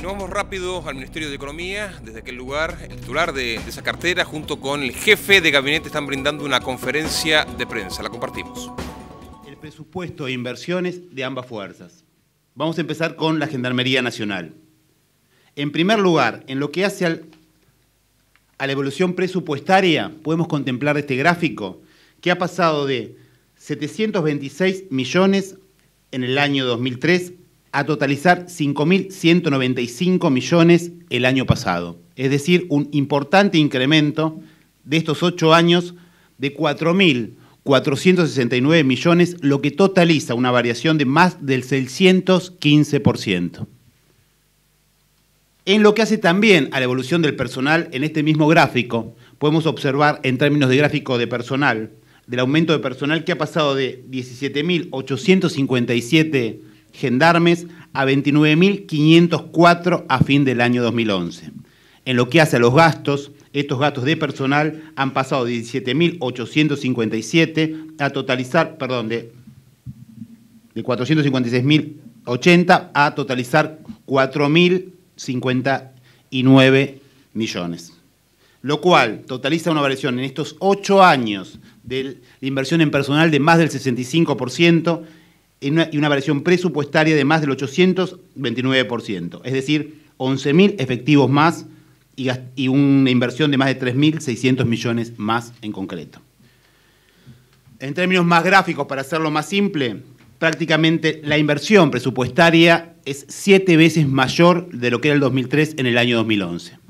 Nos vamos rápido al Ministerio de Economía. Desde aquel lugar, el titular de esa cartera, junto con el jefe de gabinete, están brindando una conferencia de prensa. La compartimos. El presupuesto e inversiones de ambas fuerzas. Vamos a empezar con la Gendarmería Nacional. En primer lugar, en lo que hace a la evolución presupuestaria, podemos contemplar este gráfico que ha pasado de 726 millones en el año 2003 a totalizar 5.195 millones el año pasado. Es decir, un importante incremento de estos 8 años de 4.469 millones, lo que totaliza una variación de más del 615%. En lo que hace también a la evolución del personal, en este mismo gráfico, podemos observar en términos de gráfico de personal, del aumento de personal que ha pasado de 17.857 gendarmes a 29.504 a fin del año 2011. En lo que hace a los gastos, estos gastos de personal han pasado de 17.857 a totalizar, de 456.080 a totalizar 4.059 millones. Lo cual totaliza una variación en estos 8 años de la inversión en personal de más del 65%, y una variación presupuestaria de más del 829%, es decir, 11.000 efectivos más y una inversión de más de 3.600 millones más en concreto. En términos más gráficos, para hacerlo más simple, prácticamente la inversión presupuestaria es 7 veces mayor de lo que era el 2003 en el año 2011.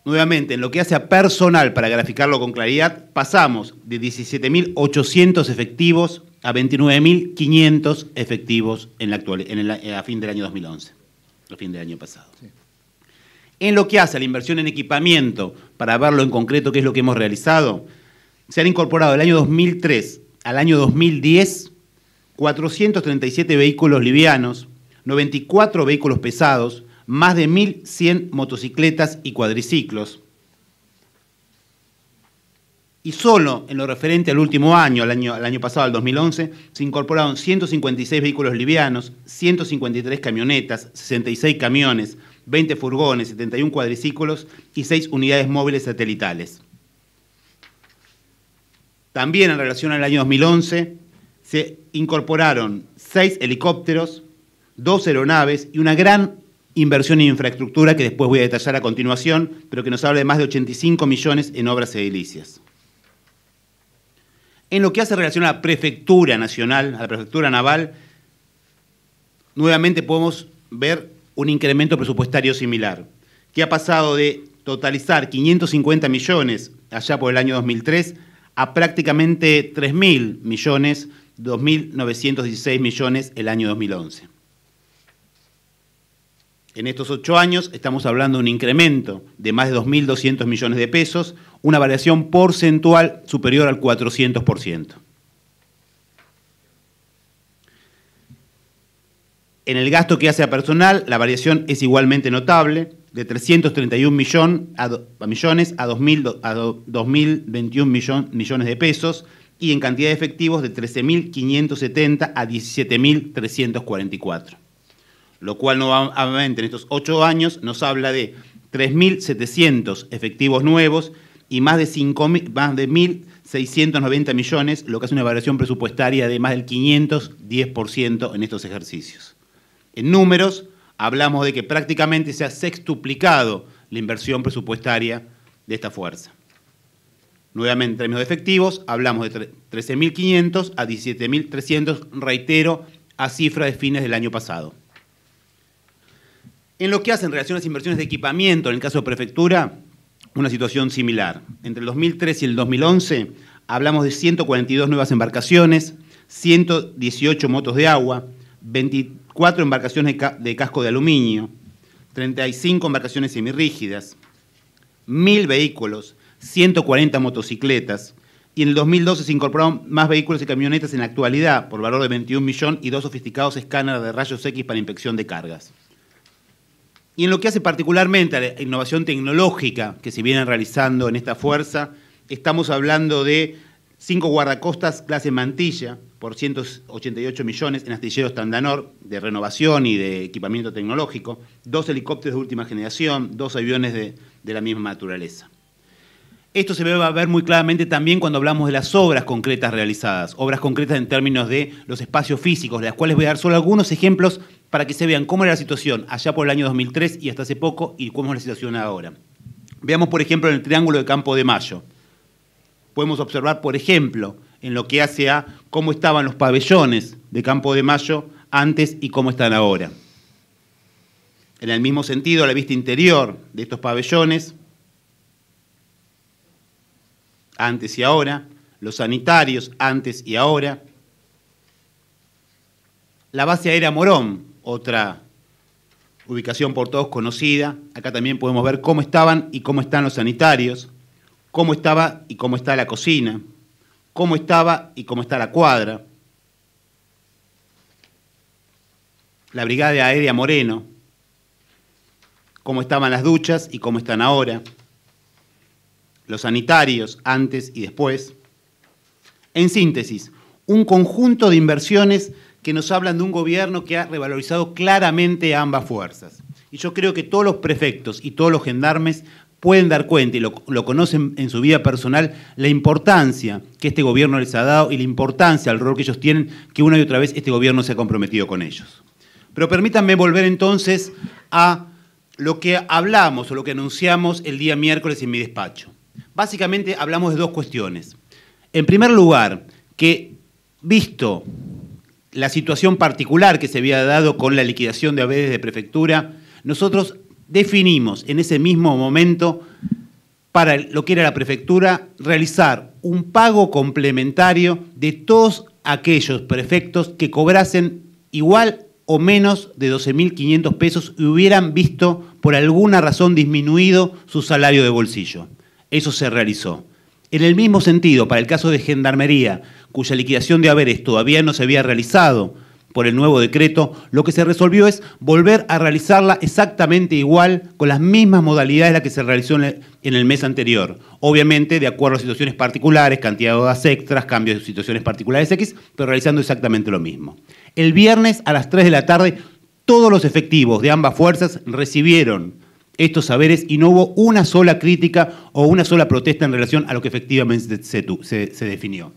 Nuevamente, en lo que hace a personal, para graficarlo con claridad, pasamos de 17.800 efectivos a 29.500 efectivos a fin del año 2011, a fin del año pasado. Sí. En lo que hace a la inversión en equipamiento, para verlo en concreto qué es lo que hemos realizado, se han incorporado del año 2003 al año 2010 437 vehículos livianos, 94 vehículos pesados, más de 1.100 motocicletas y cuadriciclos. Y solo en lo referente al último año, al año pasado, al 2011, se incorporaron 156 vehículos livianos, 153 camionetas, 66 camiones, 20 furgones, 71 cuadriciclos y 6 unidades móviles satelitales. También en relación al año 2011, se incorporaron 6 helicópteros, 2 aeronaves y una gran inversión en infraestructura que después voy a detallar a continuación, pero que nos habla de más de 85 millones en obras edilicias. En lo que hace relación a la Prefectura Nacional, a la Prefectura Naval, nuevamente podemos ver un incremento presupuestario similar, que ha pasado de totalizar 550 millones allá por el año 2003 a prácticamente 3.000 millones, 2.916 millones el año 2011. En estos 8 años estamos hablando de un incremento de más de 2.200 millones de pesos, una variación porcentual superior al 400%. En el gasto que hace a personal, la variación es igualmente notable, de 331 millones a 2.021 millones de pesos, y en cantidad de efectivos de 13.570 a 17.344. Lo cual nuevamente en estos 8 años nos habla de 3.700 efectivos nuevos y más de 1.690 millones, lo que hace una variación presupuestaria de más del 510% en estos ejercicios. En números, hablamos de que prácticamente se ha sextuplicado la inversión presupuestaria de esta fuerza. Nuevamente, en términos de efectivos, hablamos de 13.500 a 17.300, reitero, a cifra de fines del año pasado. En lo que hace en relación a las inversiones de equipamiento, en el caso de Prefectura, una situación similar. Entre el 2003 y el 2011 hablamos de 142 nuevas embarcaciones, 118 motos de agua, 24 embarcaciones de casco de aluminio, 35 embarcaciones semirrígidas, 1.000 vehículos, 140 motocicletas, y en el 2012 se incorporaron más vehículos y camionetas en la actualidad, por valor de 21 millones, y 2 sofisticados escáneres de rayos X para inspección de cargas. Y en lo que hace particularmente a la innovación tecnológica que se viene realizando en esta fuerza, estamos hablando de 5 guardacostas clase Mantilla por 188 millones en astilleros Tandanor de renovación y de equipamiento tecnológico, 2 helicópteros de última generación, 2 aviones de la misma naturaleza. Esto se va a ver muy claramente también cuando hablamos de las obras concretas realizadas, obras concretas en términos de los espacios físicos, de las cuales voy a dar solo algunos ejemplos para que se vean cómo era la situación allá por el año 2003 y hasta hace poco y cómo es la situación ahora. Veamos, por ejemplo, en el Triángulo de Campo de Mayo. Podemos observar, por ejemplo, en lo que hace a cómo estaban los pabellones de Campo de Mayo antes y cómo están ahora. En el mismo sentido, la vista interior de estos pabellones, antes y ahora, los sanitarios, antes y ahora. La base aérea Morón, otra ubicación por todos conocida. Acá también podemos ver cómo estaban y cómo están los sanitarios, cómo estaba y cómo está la cocina, cómo estaba y cómo está la cuadra. La Brigada Aérea Moreno, cómo estaban las duchas y cómo están ahora. Los sanitarios, antes y después. En síntesis, un conjunto de inversiones que nos hablan de un gobierno que ha revalorizado claramente a ambas fuerzas. Y yo creo que todos los prefectos y todos los gendarmes pueden dar cuenta, y lo conocen en su vida personal, la importancia que este gobierno les ha dado y la importancia al rol que ellos tienen, que una y otra vez este gobierno se ha comprometido con ellos. Pero permítanme volver entonces a lo que hablamos o lo que anunciamos el día miércoles en mi despacho. Básicamente hablamos de dos cuestiones. En primer lugar, que visto la situación particular que se había dado con la liquidación de haberes de prefectura, nosotros definimos en ese mismo momento para lo que era la prefectura realizar un pago complementario de todos aquellos prefectos que cobrasen igual o menos de 12.500 pesos y hubieran visto por alguna razón disminuido su salario de bolsillo. Eso se realizó. En el mismo sentido, para el caso de Gendarmería, cuya liquidación de haberes todavía no se había realizado por el nuevo decreto, lo que se resolvió es volver a realizarla exactamente igual, con las mismas modalidades de las que se realizó en el mes anterior. Obviamente, de acuerdo a situaciones particulares, cantidad de horas extras, cambios de situaciones particulares X, pero realizando exactamente lo mismo. El viernes a las 3 de la tarde, todos los efectivos de ambas fuerzas recibieron estos saberes y no hubo una sola crítica o una sola protesta en relación a lo que efectivamente se definió.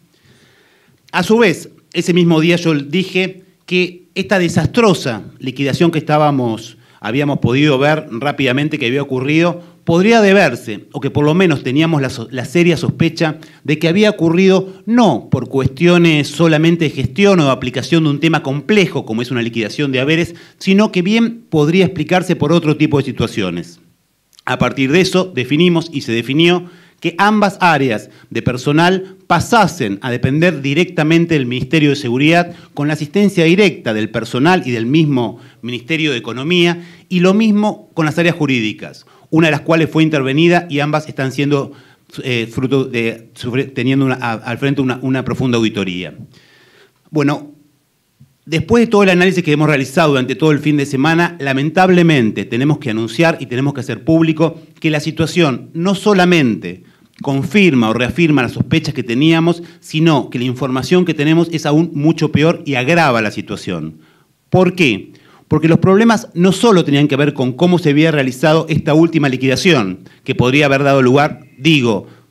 A su vez, ese mismo día yo dije que esta desastrosa liquidación que habíamos podido ver rápidamente que había ocurrido, podría deberse, o que por lo menos teníamos la seria sospecha de que había ocurrido no por cuestiones solamente de gestión o de aplicación de un tema complejo como es una liquidación de haberes, sino que bien podría explicarse por otro tipo de situaciones. A partir de eso definimos y se definió que ambas áreas de personal pasasen a depender directamente del Ministerio de Seguridad con la asistencia directa del personal y del mismo Ministerio de Economía, y lo mismo con las áreas jurídicas, una de las cuales fue intervenida y ambas están siendo fruto de teniendo al frente una profunda auditoría. Bueno, después de todo el análisis que hemos realizado durante todo el fin de semana, lamentablemente tenemos que anunciar y tenemos que hacer público que la situación no solamente confirma o reafirma las sospechas que teníamos, sino que la información que tenemos es aún mucho peor y agrava la situación. ¿Por qué? Porque los problemas no solo tenían que ver con cómo se había realizado esta última liquidación, que podría haber dado lugar,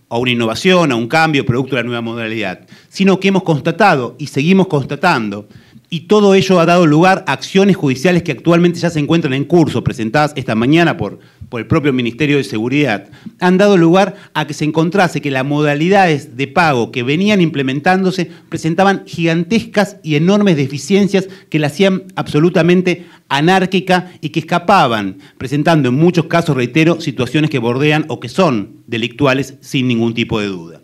a una innovación, a un cambio producto de la nueva modalidad, sino que hemos constatado y seguimos constatando, y todo ello ha dado lugar a acciones judiciales que actualmente ya se encuentran en curso, presentadas esta mañana por el propio Ministerio de Seguridad, han dado lugar a que se encontrase que las modalidades de pago que venían implementándose presentaban gigantescas y enormes deficiencias que la hacían absolutamente anárquica y que escapaban, presentando en muchos casos, reitero, situaciones que bordean o que son delictuales sin ningún tipo de duda.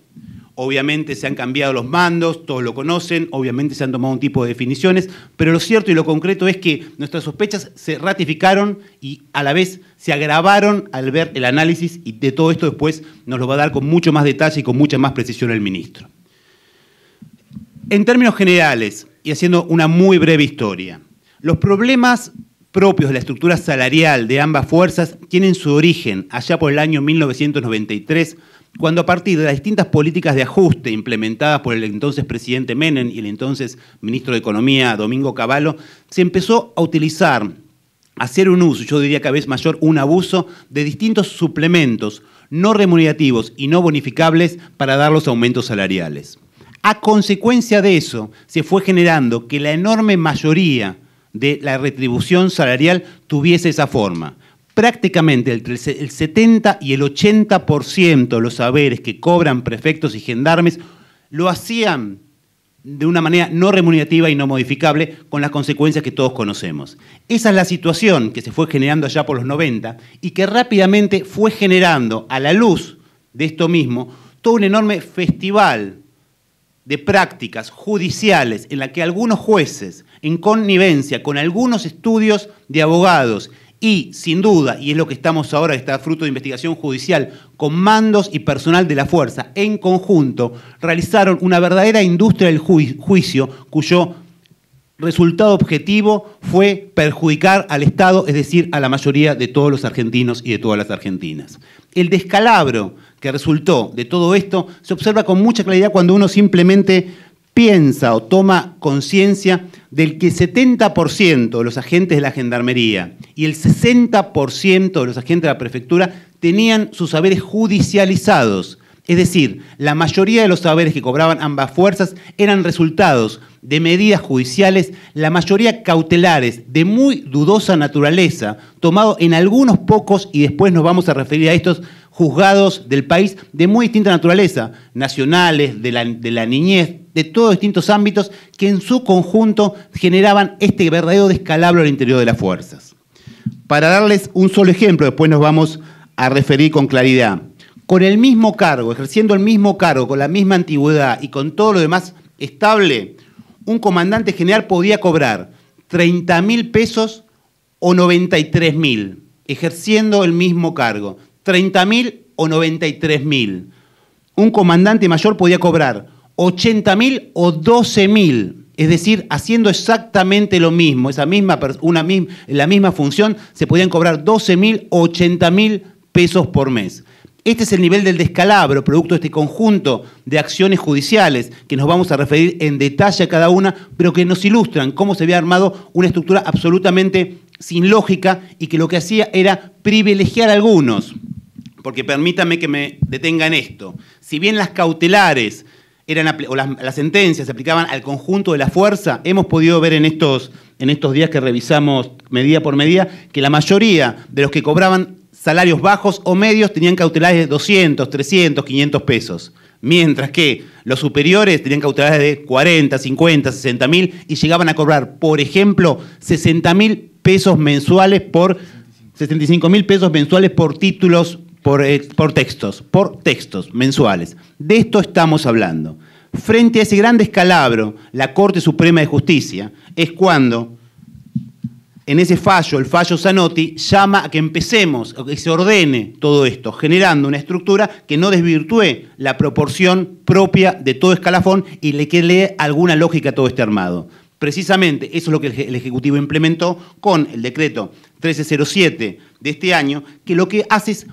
Obviamente se han cambiado los mandos, todos lo conocen, obviamente se han tomado un tipo de definiciones, pero lo cierto y lo concreto es que nuestras sospechas se ratificaron y a la vez se agravaron al ver el análisis, y de todo esto después nos lo va a dar con mucho más detalle y con mucha más precisión el ministro. En términos generales, y haciendo una muy breve historia, los problemas propios de la estructura salarial de ambas fuerzas tienen su origen allá por el año 1993, cuando a partir de las distintas políticas de ajuste implementadas por el entonces presidente Menem y el entonces ministro de Economía, Domingo Cavallo, se empezó a utilizar, a hacer un uso, yo diría cada vez mayor, un abuso de distintos suplementos no remunerativos y no bonificables para dar los aumentos salariales. A consecuencia de eso, se fue generando que la enorme mayoría de la retribución salarial tuviese esa forma. Prácticamente entre el 70 y el 80% de los saberes que cobran prefectos y gendarmes lo hacían de una manera no remunerativa y no modificable, con las consecuencias que todos conocemos. Esa es la situación que se fue generando allá por los 90 y que rápidamente fue generando, a la luz de esto mismo, todo un enorme festival de prácticas judiciales en la que algunos jueces, en connivencia con algunos estudios de abogados y, sin duda, y es lo que estamos ahora, está fruto de investigación judicial, con mandos y personal de la fuerza, en conjunto, realizaron una verdadera industria del juicio cuyo resultado objetivo fue perjudicar al Estado, es decir, a la mayoría de todos los argentinos y de todas las argentinas. El descalabro que resultó de todo esto se observa con mucha claridad cuando uno simplemente piensa o toma conciencia del que 70% de los agentes de la Gendarmería y el 60% de los agentes de la Prefectura tenían sus saberes judicializados. Es decir, la mayoría de los saberes que cobraban ambas fuerzas eran resultados de medidas judiciales, la mayoría cautelares, de muy dudosa naturaleza, tomados en algunos pocos, y después nos vamos a referir a estos, juzgados del país de muy distinta naturaleza, nacionales, de la niñez, de todos distintos ámbitos, que en su conjunto generaban este verdadero descalabro al interior de las fuerzas. Para darles un solo ejemplo, después nos vamos a referir con claridad. Con el mismo cargo, ejerciendo el mismo cargo, con la misma antigüedad y con todo lo demás estable, un comandante general podía cobrar 30.000 pesos o 93.000, ejerciendo el mismo cargo. 30.000 o 93.000. Un comandante mayor podía cobrar 80.000 o 12.000, es decir, haciendo exactamente lo mismo, la misma función, se podían cobrar 12.000 o 80.000 pesos por mes. Este es el nivel del descalabro, producto de este conjunto de acciones judiciales, que nos vamos a referir en detalle a cada una, pero que nos ilustran cómo se había armado una estructura absolutamente sin lógica y que lo que hacía era privilegiar a algunos. Porque permítanme que me detenga en esto. Si bien las cautelares o las sentencias se aplicaban al conjunto de la fuerza, hemos podido ver en estos días que revisamos medida por medida que la mayoría de los que cobraban salarios bajos o medios tenían cautelares de 200, 300, 500 pesos. Mientras que los superiores tenían cautelares de 40, 50, 60.000 y llegaban a cobrar, por ejemplo, 60.000 pesos mensuales 65.000 pesos mensuales por títulos, por textos mensuales. De esto estamos hablando. Frente a ese gran descalabro, la Corte Suprema de Justicia es cuando, en ese fallo, el fallo Zanotti, llama a que empecemos, a que se ordene todo esto, generando una estructura que no desvirtúe la proporción propia de todo escalafón y que le dé alguna lógica a todo este armado. Precisamente eso es lo que el Ejecutivo implementó con el decreto 1307 de este año, que lo que hace es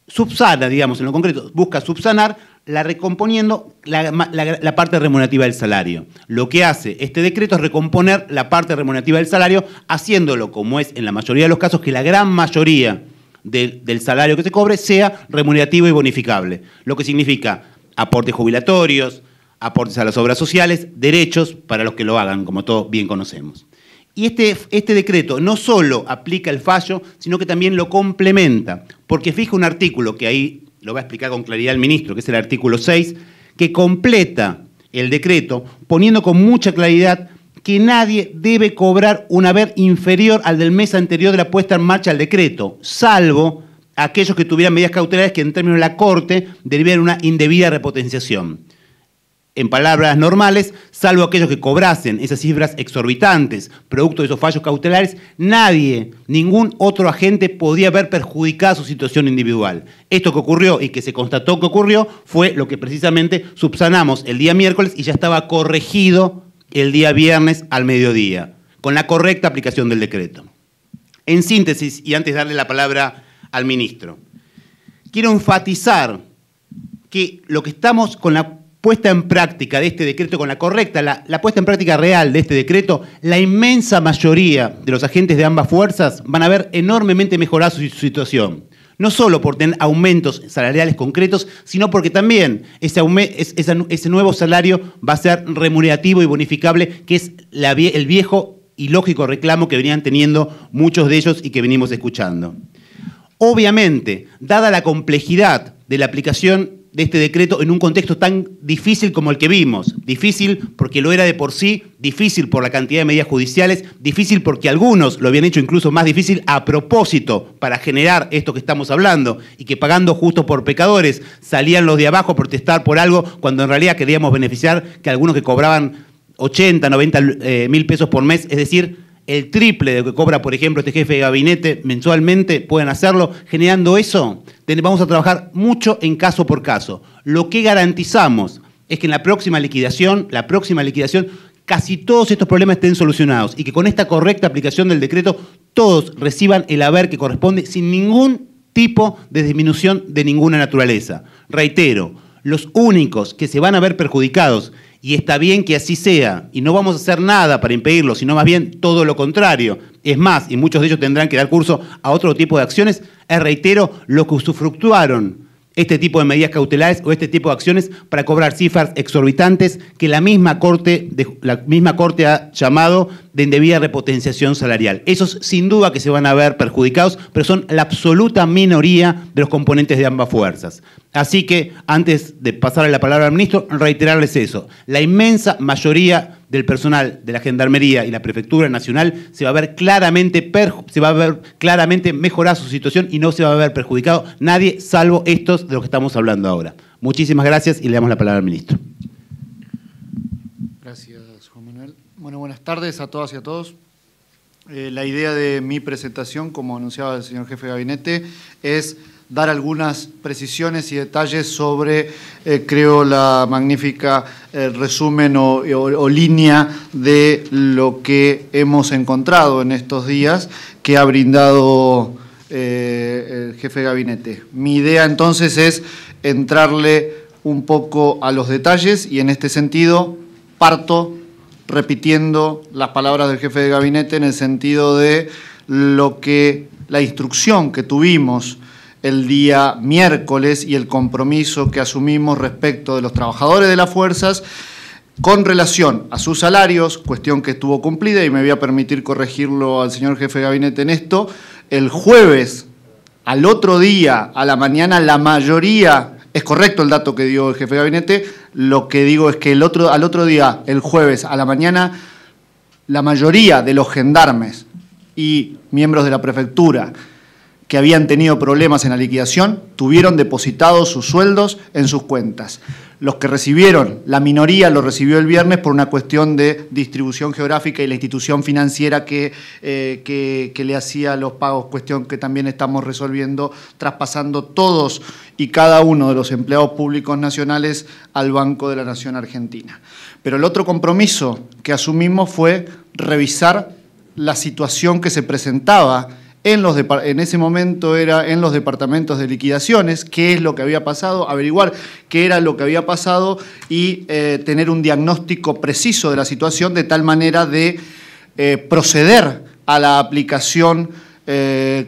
subsana, digamos, en lo concreto, busca subsanar recomponiendo la parte remunerativa del salario. Lo que hace este decreto es recomponer la parte remunerativa del salario, haciéndolo, como es en la mayoría de los casos, que la gran mayoría del salario que se cobre sea remunerativo y bonificable. Lo que significa aportes jubilatorios, aportes a las obras sociales, derechos para los que lo hagan, como todos bien conocemos. Y este decreto no solo aplica el fallo, sino que también lo complementa, porque fija un artículo que ahí lo va a explicar con claridad el ministro, que es el artículo 6, que completa el decreto, poniendo con mucha claridad que nadie debe cobrar un haber inferior al del mes anterior de la puesta en marcha del decreto, salvo aquellos que tuvieran medidas cautelares que en términos de la Corte derivaran una indebida repotenciación. En palabras normales, salvo aquellos que cobrasen esas cifras exorbitantes, producto de esos fallos cautelares, nadie, ningún otro agente podía ver perjudicada su situación individual. Esto que ocurrió y que se constató que ocurrió fue lo que precisamente subsanamos el día miércoles y ya estaba corregido el día viernes al mediodía, con la correcta aplicación del decreto. En síntesis, y antes de darle la palabra al ministro, quiero enfatizar que lo que estamos con la puesta en práctica de este decreto, con la correcta, la puesta en práctica real de este decreto, la inmensa mayoría de los agentes de ambas fuerzas van a ver enormemente mejorada su situación. No solo por tener aumentos salariales concretos, sino porque también ese nuevo salario va a ser remunerativo y bonificable, que es el viejo y lógico reclamo que venían teniendo muchos de ellos y que venimos escuchando. Obviamente, dada la complejidad de la aplicación de este decreto en un contexto tan difícil como el que vimos, difícil porque lo era de por sí, difícil por la cantidad de medidas judiciales, difícil porque algunos lo habían hecho incluso más difícil a propósito para generar esto que estamos hablando y que pagando justo por pecadores salían los de abajo a protestar por algo cuando en realidad queríamos beneficiar que algunos que cobraban 80, 90 mil pesos por mes, es decir, el triple de lo que cobra, por ejemplo, este jefe de gabinete mensualmente, pueden hacerlo. Generando eso, vamos a trabajar mucho en caso por caso. Lo que garantizamos es que en la próxima liquidación, casi todos estos problemas estén solucionados y que con esta correcta aplicación del decreto todos reciban el haber que corresponde sin ningún tipo de disminución de ninguna naturaleza. Reitero, los únicos que se van a ver perjudicados, y está bien que así sea, y no vamos a hacer nada para impedirlo, sino más bien todo lo contrario. Es más, y muchos de ellos tendrán que dar curso a otro tipo de acciones, reitero, los que usufructuaron este tipo de medidas cautelares o este tipo de acciones para cobrar cifras exorbitantes que la misma Corte ha llamado de indebida repotenciación salarial. Esos sin duda que se van a ver perjudicados, pero son la absoluta minoría de los componentes de ambas fuerzas. Así que, antes de pasarle la palabra al ministro, reiterarles eso. La inmensa mayoría del personal de la Gendarmería y la Prefectura Nacional se va a ver claramente mejorada su situación y no se va a ver perjudicado nadie, salvo estos de los que estamos hablando ahora. Muchísimas gracias y le damos la palabra al ministro. Gracias, Juan Manuel. Bueno, buenas tardes a todas y a todos. La idea de mi presentación, como anunciaba el señor jefe de gabinete, es dar algunas precisiones y detalles sobre, creo, la magnífica resumen o línea de lo que hemos encontrado en estos días que ha brindado el jefe de gabinete. Mi idea entonces es entrarle un poco a los detalles y en este sentido parto repitiendo las palabras del jefe de gabinete en el sentido de la instrucción que tuvimos el día miércoles y el compromiso que asumimos respecto de los trabajadores de las fuerzas con relación a sus salarios, cuestión que estuvo cumplida y me voy a permitir corregirlo al señor jefe de gabinete en esto. El jueves, al otro día, a la mañana, la mayoría, es correcto el dato que dio el jefe de gabinete, lo que digo es que al otro día, el jueves, a la mañana, la mayoría de los gendarmes y miembros de la prefectura que habían tenido problemas en la liquidación, tuvieron depositados sus sueldos en sus cuentas. Los que recibieron, la minoría lo recibió el viernes por una cuestión de distribución geográfica y la institución financiera que le hacía los pagos, cuestión que también estamos resolviendo, traspasando todos y cada uno de los empleados públicos nacionales al Banco de la Nación Argentina. Pero el otro compromiso que asumimos fue revisar la situación que se presentaba en ese momento era en los departamentos de liquidaciones, qué es lo que había pasado, averiguar qué era lo que había pasado y tener un diagnóstico preciso de la situación de tal manera de proceder a la aplicación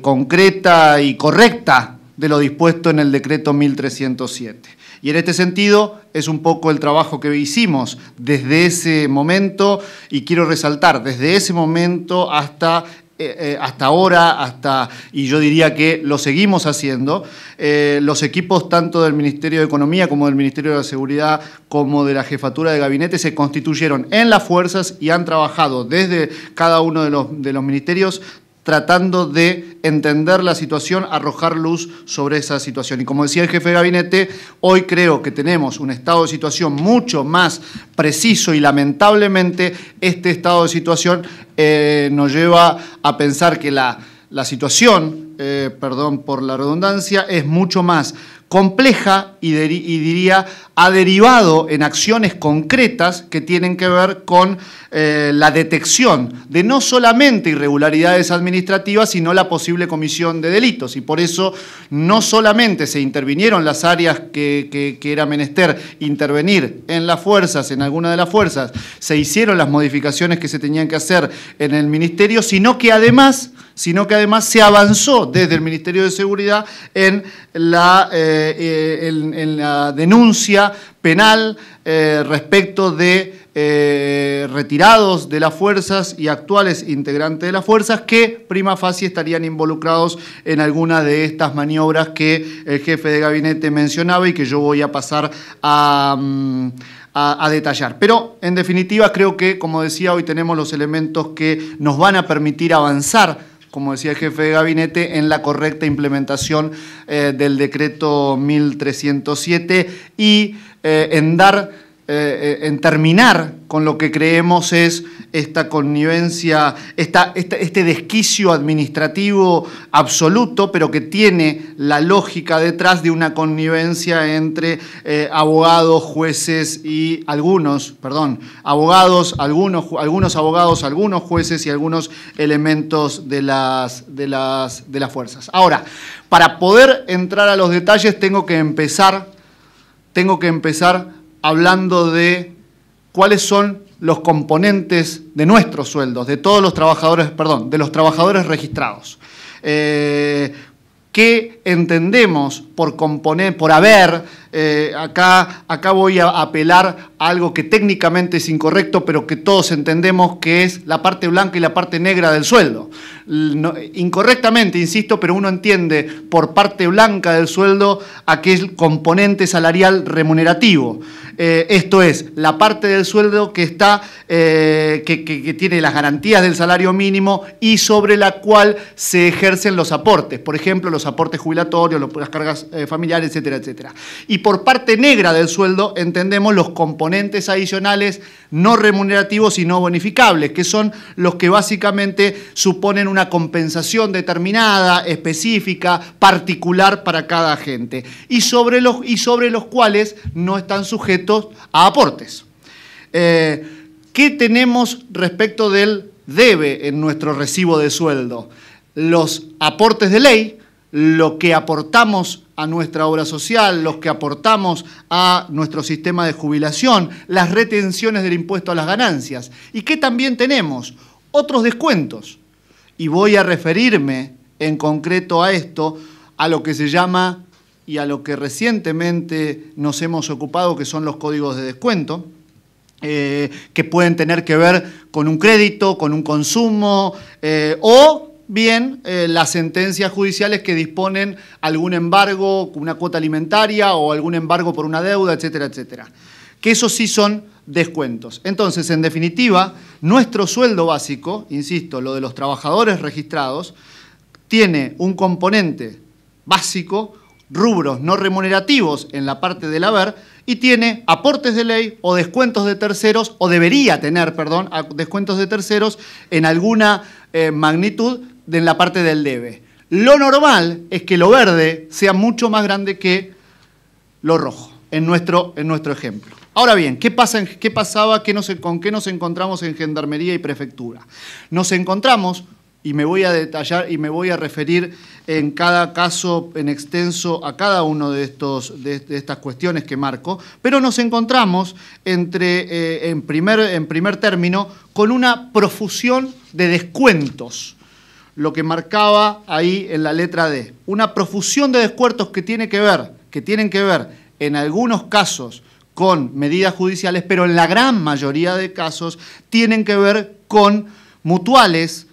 concreta y correcta de lo dispuesto en el decreto 1307. Y en este sentido es un poco el trabajo que hicimos desde ese momento y quiero resaltar, desde ese momento hasta ahora, y yo diría que lo seguimos haciendo, los equipos tanto del Ministerio de Economía como del Ministerio de la Seguridad como de la Jefatura de Gabinete se constituyeron en las fuerzas y han trabajado desde cada uno de los ministerios tratando de entender la situación, arrojar luz sobre esa situación. Y como decía el jefe de gabinete, hoy creo que tenemos un estado de situación mucho más preciso y lamentablemente este estado de situación nos lleva a pensar que la situación, perdón por la redundancia, es mucho más compleja y diría ha derivado en acciones concretas que tienen que ver con la detección de no solamente irregularidades administrativas, sino la posible comisión de delitos. Y por eso no solamente se intervinieron las áreas que era menester intervenir en las fuerzas, en alguna de las fuerzas, se hicieron las modificaciones que se tenían que hacer en el Ministerio, sino que además se avanzó desde el Ministerio de Seguridad en la denuncia penal respecto de retirados de las fuerzas y actuales integrantes de las fuerzas que prima facie estarían involucrados en alguna de estas maniobras que el jefe de gabinete mencionaba y que yo voy a pasar a detallar. Pero, en definitiva, creo que, como decía, hoy tenemos los elementos que nos van a permitir avanzar, como decía el jefe de gabinete, en la correcta implementación del decreto 1307 y en terminar con lo que creemos es esta connivencia, este desquicio administrativo absoluto, pero que tiene la lógica detrás de una connivencia entre abogados, jueces y algunos abogados, algunos jueces y algunos elementos de las fuerzas. Ahora, para poder entrar a los detalles tengo que empezar hablando de cuáles son los componentes de nuestros sueldos, de todos los trabajadores, de los trabajadores registrados. ¿Qué entendemos por haber? Acá voy a apelar a algo que técnicamente es incorrecto, pero que todos entendemos que es la parte blanca y la parte negra del sueldo. Incorrectamente, insisto, pero uno entiende por parte blanca del sueldo aquel componente salarial remunerativo. Esto es, la parte del sueldo que está, que tiene las garantías del salario mínimo y sobre la cual se ejercen los aportes, por ejemplo, los aportes jubilatorios, las cargas familiares, etcétera, etcétera. Y por parte negra del sueldo entendemos los componentes adicionales no remunerativos y no bonificables, que son los que básicamente suponen una compensación determinada, específica, particular para cada agente, y sobre los cuales no están sujetos a aportes. ¿Qué tenemos respecto del debe en nuestro recibo de sueldo? Los aportes de ley, lo que aportamos a nuestra obra social, los que aportamos a nuestro sistema de jubilación, las retenciones del impuesto a las ganancias. ¿Y qué también tenemos? Otros descuentos. Y voy a referirme en concreto a esto, a lo que se llama y a lo que recientemente nos hemos ocupado, que son los códigos de descuento, que pueden tener que ver con un crédito, con un consumo, o bien las sentencias judiciales que disponen algún embargo, una cuota alimentaria o algún embargo por una deuda, etcétera, etcétera. Que esos sí son descuentos. Entonces, en definitiva, nuestro sueldo básico, insisto, lo de los trabajadores registrados, tiene un componente básico, rubros no remunerativos en la parte del haber, y tiene aportes de ley o descuentos de terceros, o debería tener, perdón, descuentos de terceros en alguna magnitud en la parte del debe. Lo normal es que lo verde sea mucho más grande que lo rojo, en nuestro ejemplo. Ahora bien, ¿con qué nos encontramos en Gendarmería y Prefectura? Nos encontramos, y me voy a detallar y me voy a referir en cada caso en extenso a cada uno de estas cuestiones que marco, pero nos encontramos en primer término con una profusión de descuentos, lo que marcaba ahí en la letra D. Una profusión de descuentos que tienen que ver en algunos casos con medidas judiciales, pero en la gran mayoría de casos tienen que ver con mutuales,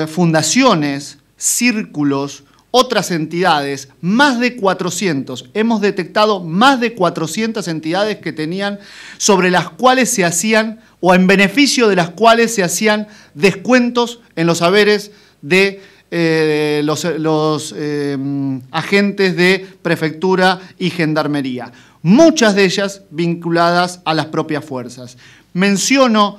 fundaciones, círculos, otras entidades, más de 400. Hemos detectado más de 400 entidades que tenían, sobre las cuales se hacían, o en beneficio de las cuales se hacían descuentos en los haberes de los agentes de Prefectura y Gendarmería. Muchas de ellas vinculadas a las propias fuerzas. Menciono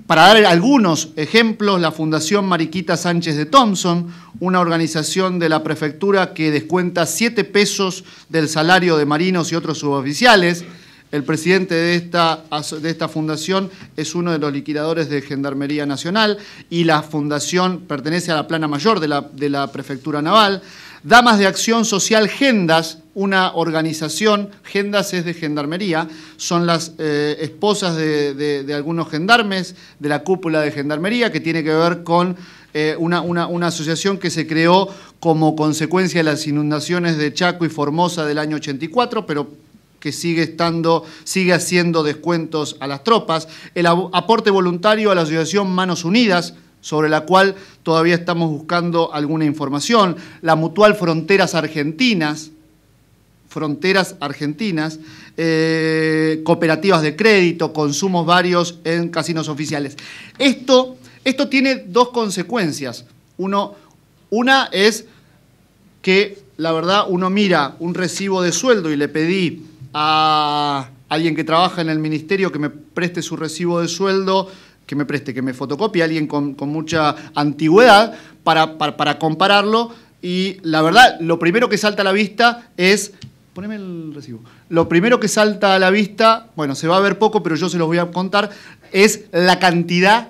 para dar algunos ejemplos, la Fundación Mariquita Sánchez de Thompson, una organización de la prefectura que descuenta 7 pesos del salario de marinos y otros suboficiales. El presidente de esta fundación es uno de los liquidadores de Gendarmería Nacional y la fundación pertenece a la plana mayor de la Prefectura Naval. Damas de Acción Social Gendas, una organización, Gendas es de Gendarmería, son las esposas de algunos gendarmes de la cúpula de Gendarmería, que tiene que ver con una asociación que se creó como consecuencia de las inundaciones de Chaco y Formosa del año 84, pero que sigue haciendo descuentos a las tropas. El aporte voluntario a la asociación Manos Unidas, sobre la cual todavía estamos buscando alguna información. La Mutual Fronteras Argentinas, cooperativas de crédito, consumos varios en casinos oficiales. Esto tiene dos consecuencias. Una es que, la verdad, uno mira un recibo de sueldo y le pedí a alguien que trabaja en el ministerio que me preste su recibo de sueldo, que me fotocopie, alguien con mucha antigüedad para compararlo, y la verdad, lo primero que salta a la vista es... Poneme el recibo. Lo primero que salta a la vista, bueno, se va a ver poco, pero yo se los voy a contar, es la cantidad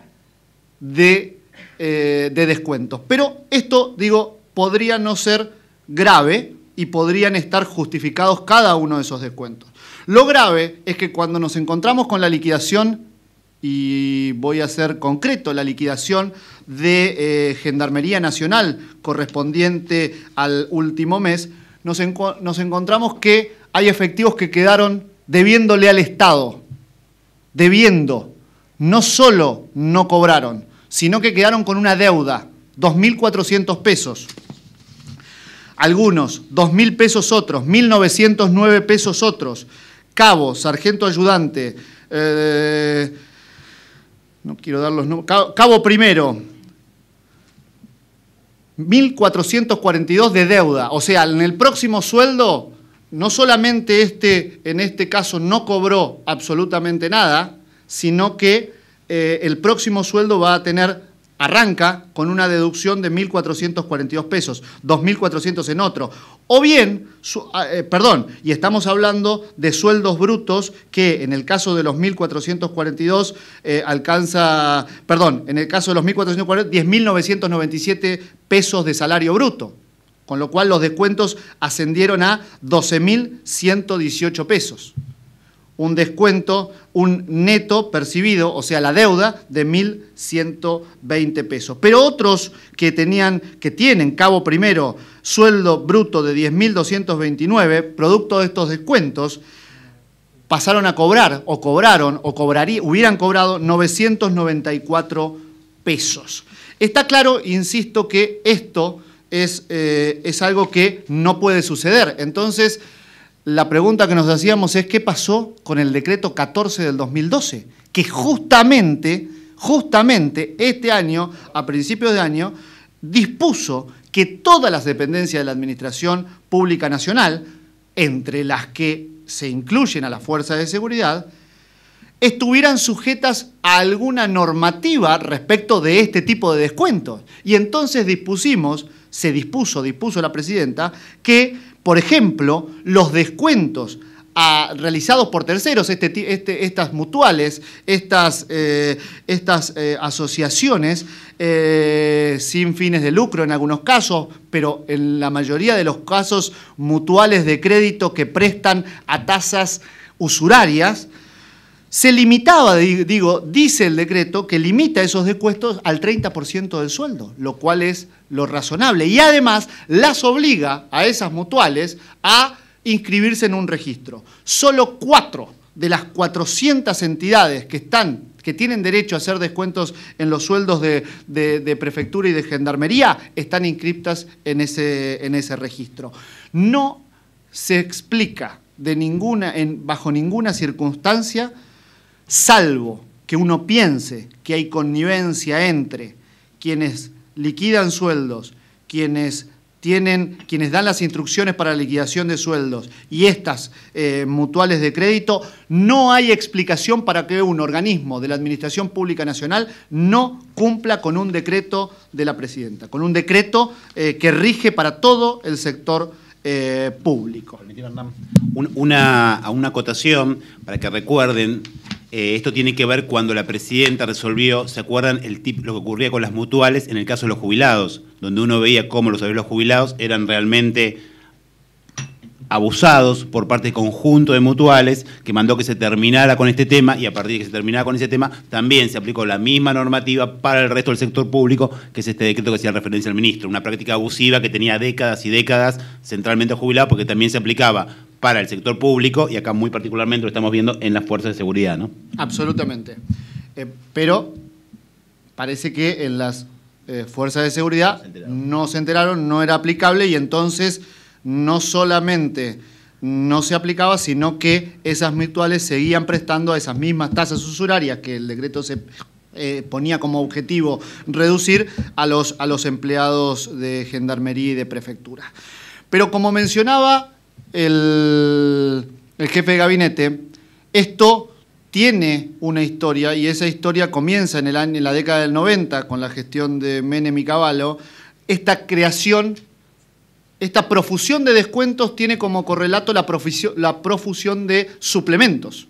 de descuentos. Pero esto, digo, podría no ser grave y podrían estar justificados cada uno de esos descuentos. Lo grave es que cuando nos encontramos con la liquidación, y voy a ser concreto, la liquidación de Gendarmería Nacional correspondiente al último mes, nos encontramos que hay efectivos que quedaron debiéndole al Estado, no solo no cobraron, sino que quedaron con una deuda, 2.400 pesos. Algunos, 2.000 pesos otros, 1.909 pesos otros. Cabo, sargento ayudante, no quiero dar los nombres, cabo primero, 1.442 de deuda. O sea, en el próximo sueldo, no solamente en este caso no cobró absolutamente nada, sino que el próximo sueldo va a arranca con una deducción de 1.442 pesos, 2.400 en otro. O bien, y estamos hablando de sueldos brutos que en el caso de los 1.442 en el caso de los 1.440, 10.997 pesos de salario bruto, con lo cual los descuentos ascendieron a 12.118 pesos. Un descuento, un neto percibido, o sea, la deuda de 1.120 pesos. Pero otros que tienen cabo primero sueldo bruto de 10.229, producto de estos descuentos, pasaron a cobrar, hubieran cobrado 994 pesos. Está claro, insisto, que esto es algo que no puede suceder. Entonces, la pregunta que nos hacíamos es ¿qué pasó con el decreto 14 del 2012? Que justamente este año, a principios de año, dispuso que todas las dependencias de la Administración Pública Nacional, entre las que se incluyen a las fuerzas de seguridad, estuvieran sujetas a alguna normativa respecto de este tipo de descuentos. Y entonces dispuso la presidenta que, por ejemplo, los descuentos realizados por terceros, estas mutuales, estas asociaciones sin fines de lucro en algunos casos, pero en la mayoría de los casos mutuales de crédito que prestan a tasas usurarias, se limitaba, dice el decreto, que limita esos descuentos al 30% del sueldo, lo cual es lo razonable. Y además las obliga a esas mutuales a inscribirse en un registro. Solo 4 de las 400 entidades que tienen derecho a hacer descuentos en los sueldos de prefectura y de gendarmería están inscriptas en ese registro. No se explica bajo ninguna circunstancia, salvo que uno piense que hay connivencia entre quienes liquidan sueldos, quienes tienen quienes dan las instrucciones para la liquidación de sueldos y estas mutuales de crédito, no hay explicación para que un organismo de la Administración Pública Nacional no cumpla con un decreto de la presidenta, con un decreto que rige para todo el sector público. Una acotación para que recuerden. Esto tiene que ver cuando la presidenta resolvió, ¿se acuerdan lo que ocurría con las mutuales en el caso de los jubilados? Donde uno veía cómo los jubilados eran realmente abusados por parte del conjunto de mutuales, que mandó que se terminara con este tema, y a partir de que se terminara con ese tema, también se aplicó la misma normativa para el resto del sector público, que es este decreto que hacía referencia al ministro. Una práctica abusiva que tenía décadas y décadas centralmente jubilados, porque también se aplicaba para el sector público, y acá muy particularmente lo estamos viendo en las fuerzas de seguridad, ¿no? Absolutamente. Pero parece que en las fuerzas de seguridad no se enteraron, no era aplicable, y entonces no solamente no se aplicaba, sino que esas mutuales seguían prestando a esas mismas tasas usurarias que el decreto se ponía como objetivo reducir a los empleados de Gendarmería y de Prefectura. Pero como mencionaba el jefe de gabinete, esto tiene una historia, y esa historia comienza en la década del 90 con la gestión de Menem y Cavallo. Esta creación, esta profusión de descuentos tiene como correlato la profusión de suplementos.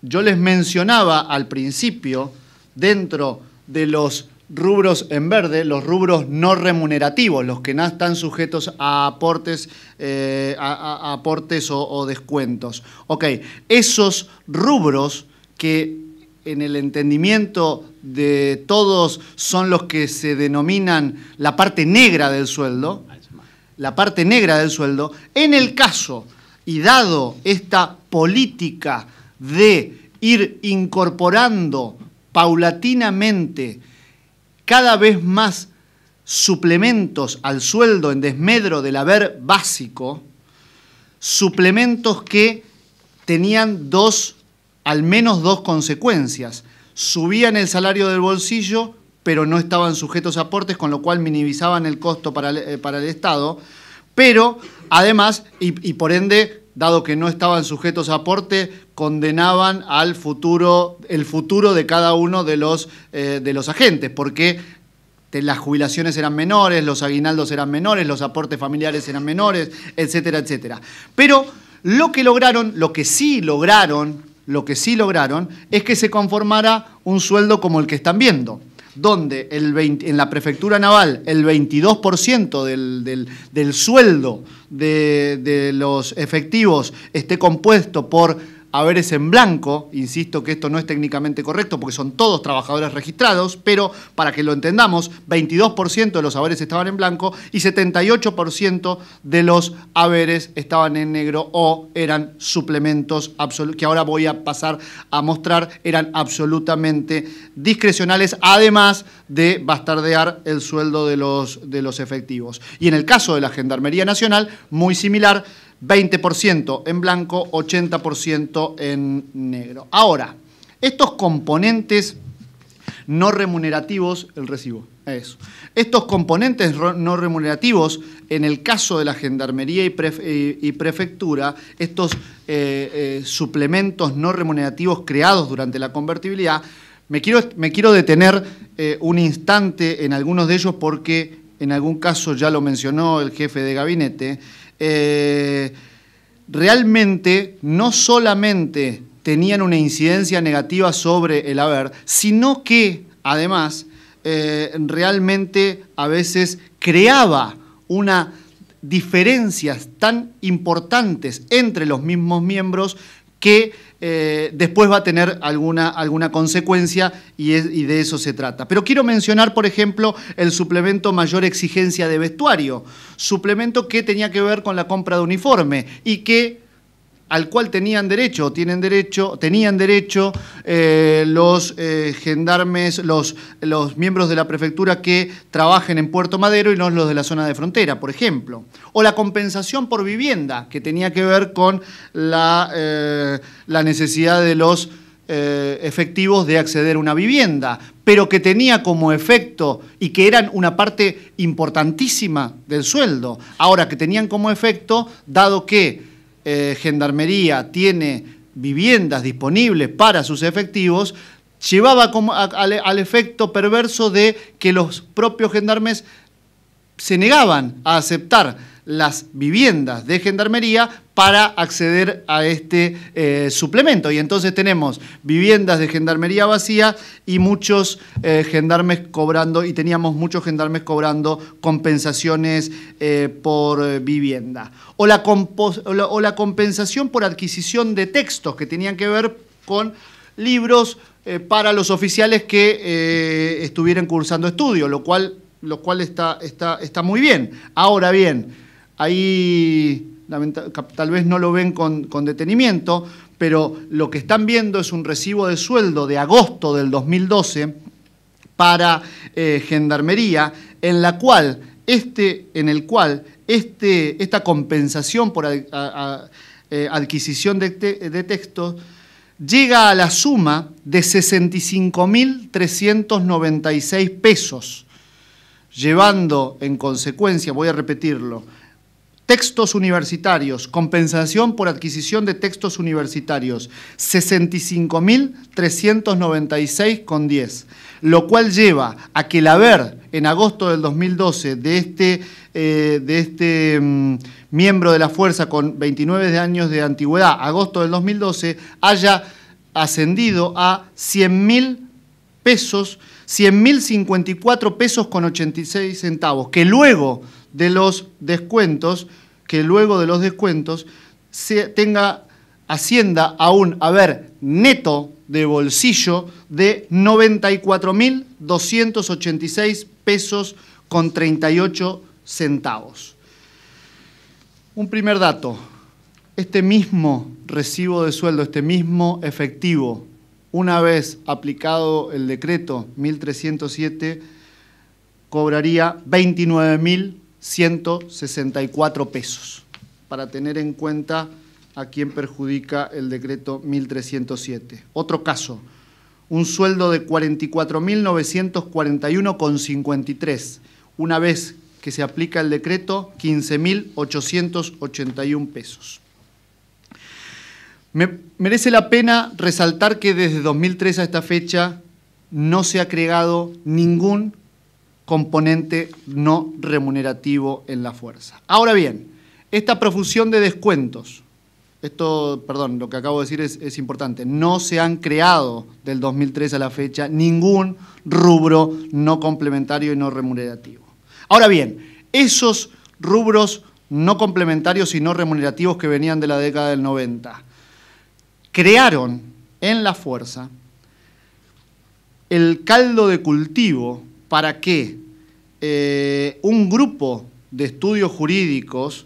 Yo les mencionaba al principio, dentro de los rubros en verde, los rubros no remunerativos, los que no están sujetos a aportes, o descuentos. Ok, esos rubros que en el entendimiento de todos son los que se denominan la parte negra del sueldo, en el caso y dado esta política de ir incorporando paulatinamente cada vez más suplementos al sueldo en desmedro del haber básico, suplementos que tenían al menos dos consecuencias. Subían el salario del bolsillo, pero no estaban sujetos a aportes, con lo cual minimizaban el costo para el Estado, pero además, y por ende, dado que no estaban sujetos a aporte, condenaban el futuro de cada uno de los agentes, porque las jubilaciones eran menores, los aguinaldos eran menores, los aportes familiares eran menores, etcétera, etcétera. Pero lo que sí lograron es que se conformara un sueldo como el que están viendo, donde en la Prefectura Naval el 22% del sueldo de los efectivos esté compuesto por haberes en blanco. Insisto que esto no es técnicamente correcto porque son todos trabajadores registrados, pero para que lo entendamos, 22% de los haberes estaban en blanco y 78% de los haberes estaban en negro o eran suplementos que ahora voy a pasar a mostrar, eran absolutamente discrecionales, además de bastardear el sueldo de los efectivos. Y en el caso de la Gendarmería Nacional, muy similar, 20% en blanco, 80% en negro. Ahora, estos componentes no remunerativos, el recibo, eso. Estos componentes no remunerativos, en el caso de la Gendarmería y Prefectura, estos suplementos no remunerativos creados durante la convertibilidad, me quiero detener un instante en algunos de ellos porque en algún caso ya lo mencionó el jefe de gabinete. Realmente no solamente tenían una incidencia negativa sobre el haber, sino que además realmente a veces creaba unas diferencias tan importantes entre los mismos miembros que después va a tener alguna consecuencia y de eso se trata. Pero quiero mencionar, por ejemplo, el suplemento mayor exigencia de vestuario, suplemento que tenía que ver con la compra de uniforme y al cual tenían derecho los gendarmes, los miembros de la prefectura que trabajen en Puerto Madero y no los de la zona de frontera, por ejemplo. O la compensación por vivienda, que tenía que ver con la necesidad de los efectivos de acceder a una vivienda, pero que tenía como efecto y que eran una parte importantísima del sueldo. Ahora, que tenían como efecto, dado que Gendarmería tiene viviendas disponibles para sus efectivos, llevaba al efecto perverso de que los propios gendarmes se negaban a aceptar las viviendas de Gendarmería para acceder a este suplemento. Y entonces tenemos viviendas de Gendarmería vacías y muchos gendarmes cobrando, y teníamos muchos gendarmes cobrando compensaciones por vivienda. O la compensación por adquisición de textos que tenían que ver con libros para los oficiales que estuvieran cursando estudio, lo cual está muy bien. Ahora bien, ahí tal vez no lo ven con detenimiento, pero lo que están viendo es un recibo de sueldo de agosto del 2012 para Gendarmería, en el cual esta compensación por adquisición de textos llega a la suma de 65.396 pesos, llevando en consecuencia, voy a repetirlo, textos universitarios, compensación por adquisición de textos universitarios, 65.396,10, lo cual lleva a que el haber en agosto del 2012 de este miembro de la Fuerza con 29 años de antigüedad, agosto del 2012, haya ascendido a 100.000 pesos, 100.054 pesos con 86 centavos, que luego de los descuentos, ascienda a un haber neto de bolsillo de 94.286 pesos con 38 centavos. Un primer dato, este mismo recibo de sueldo, este mismo efectivo, una vez aplicado el decreto 1307, cobraría 29.164 pesos, para tener en cuenta a quién perjudica el decreto 1307. Otro caso, un sueldo de 44.941,53, una vez que se aplica el decreto, 15.881 pesos. Merece la pena resaltar que desde 2003 a esta fecha no se ha creado ningún componente no remunerativo en la fuerza. Ahora bien, esta profusión de descuentos, lo que acabo de decir es importante, no se han creado del 2003 a la fecha ningún rubro no complementario y no remunerativo. Ahora bien, esos rubros no complementarios y no remunerativos que venían de la década del 90, crearon en la fuerza el caldo de cultivo para que un grupo de estudios jurídicos,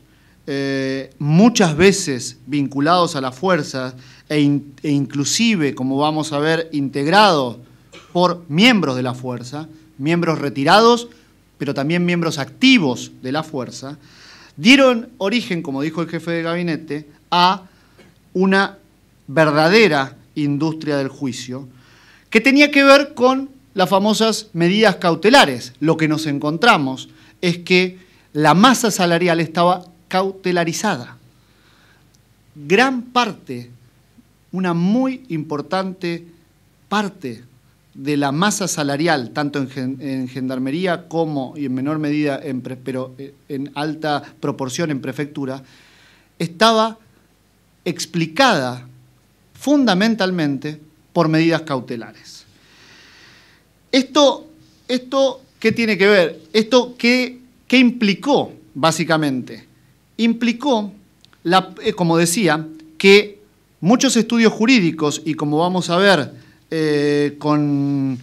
muchas veces vinculados a la fuerza e inclusive, como vamos a ver, integrados por miembros de la fuerza, miembros retirados, pero también miembros activos de la fuerza, dieron origen, como dijo el jefe de gabinete, a una verdadera industria del juicio, que tenía que ver con las famosas medidas cautelares. Lo que nos encontramos es que la masa salarial estaba cautelarizada. Gran parte, una muy importante parte de la masa salarial, tanto en Gendarmería como, y en menor medida, pero en alta proporción en Prefectura, estaba explicada fundamentalmente por medidas cautelares. ¿Esto qué tiene que ver? ¿Esto qué implicó, básicamente? Implicó, como decía, que muchos estudios jurídicos, y como vamos a ver con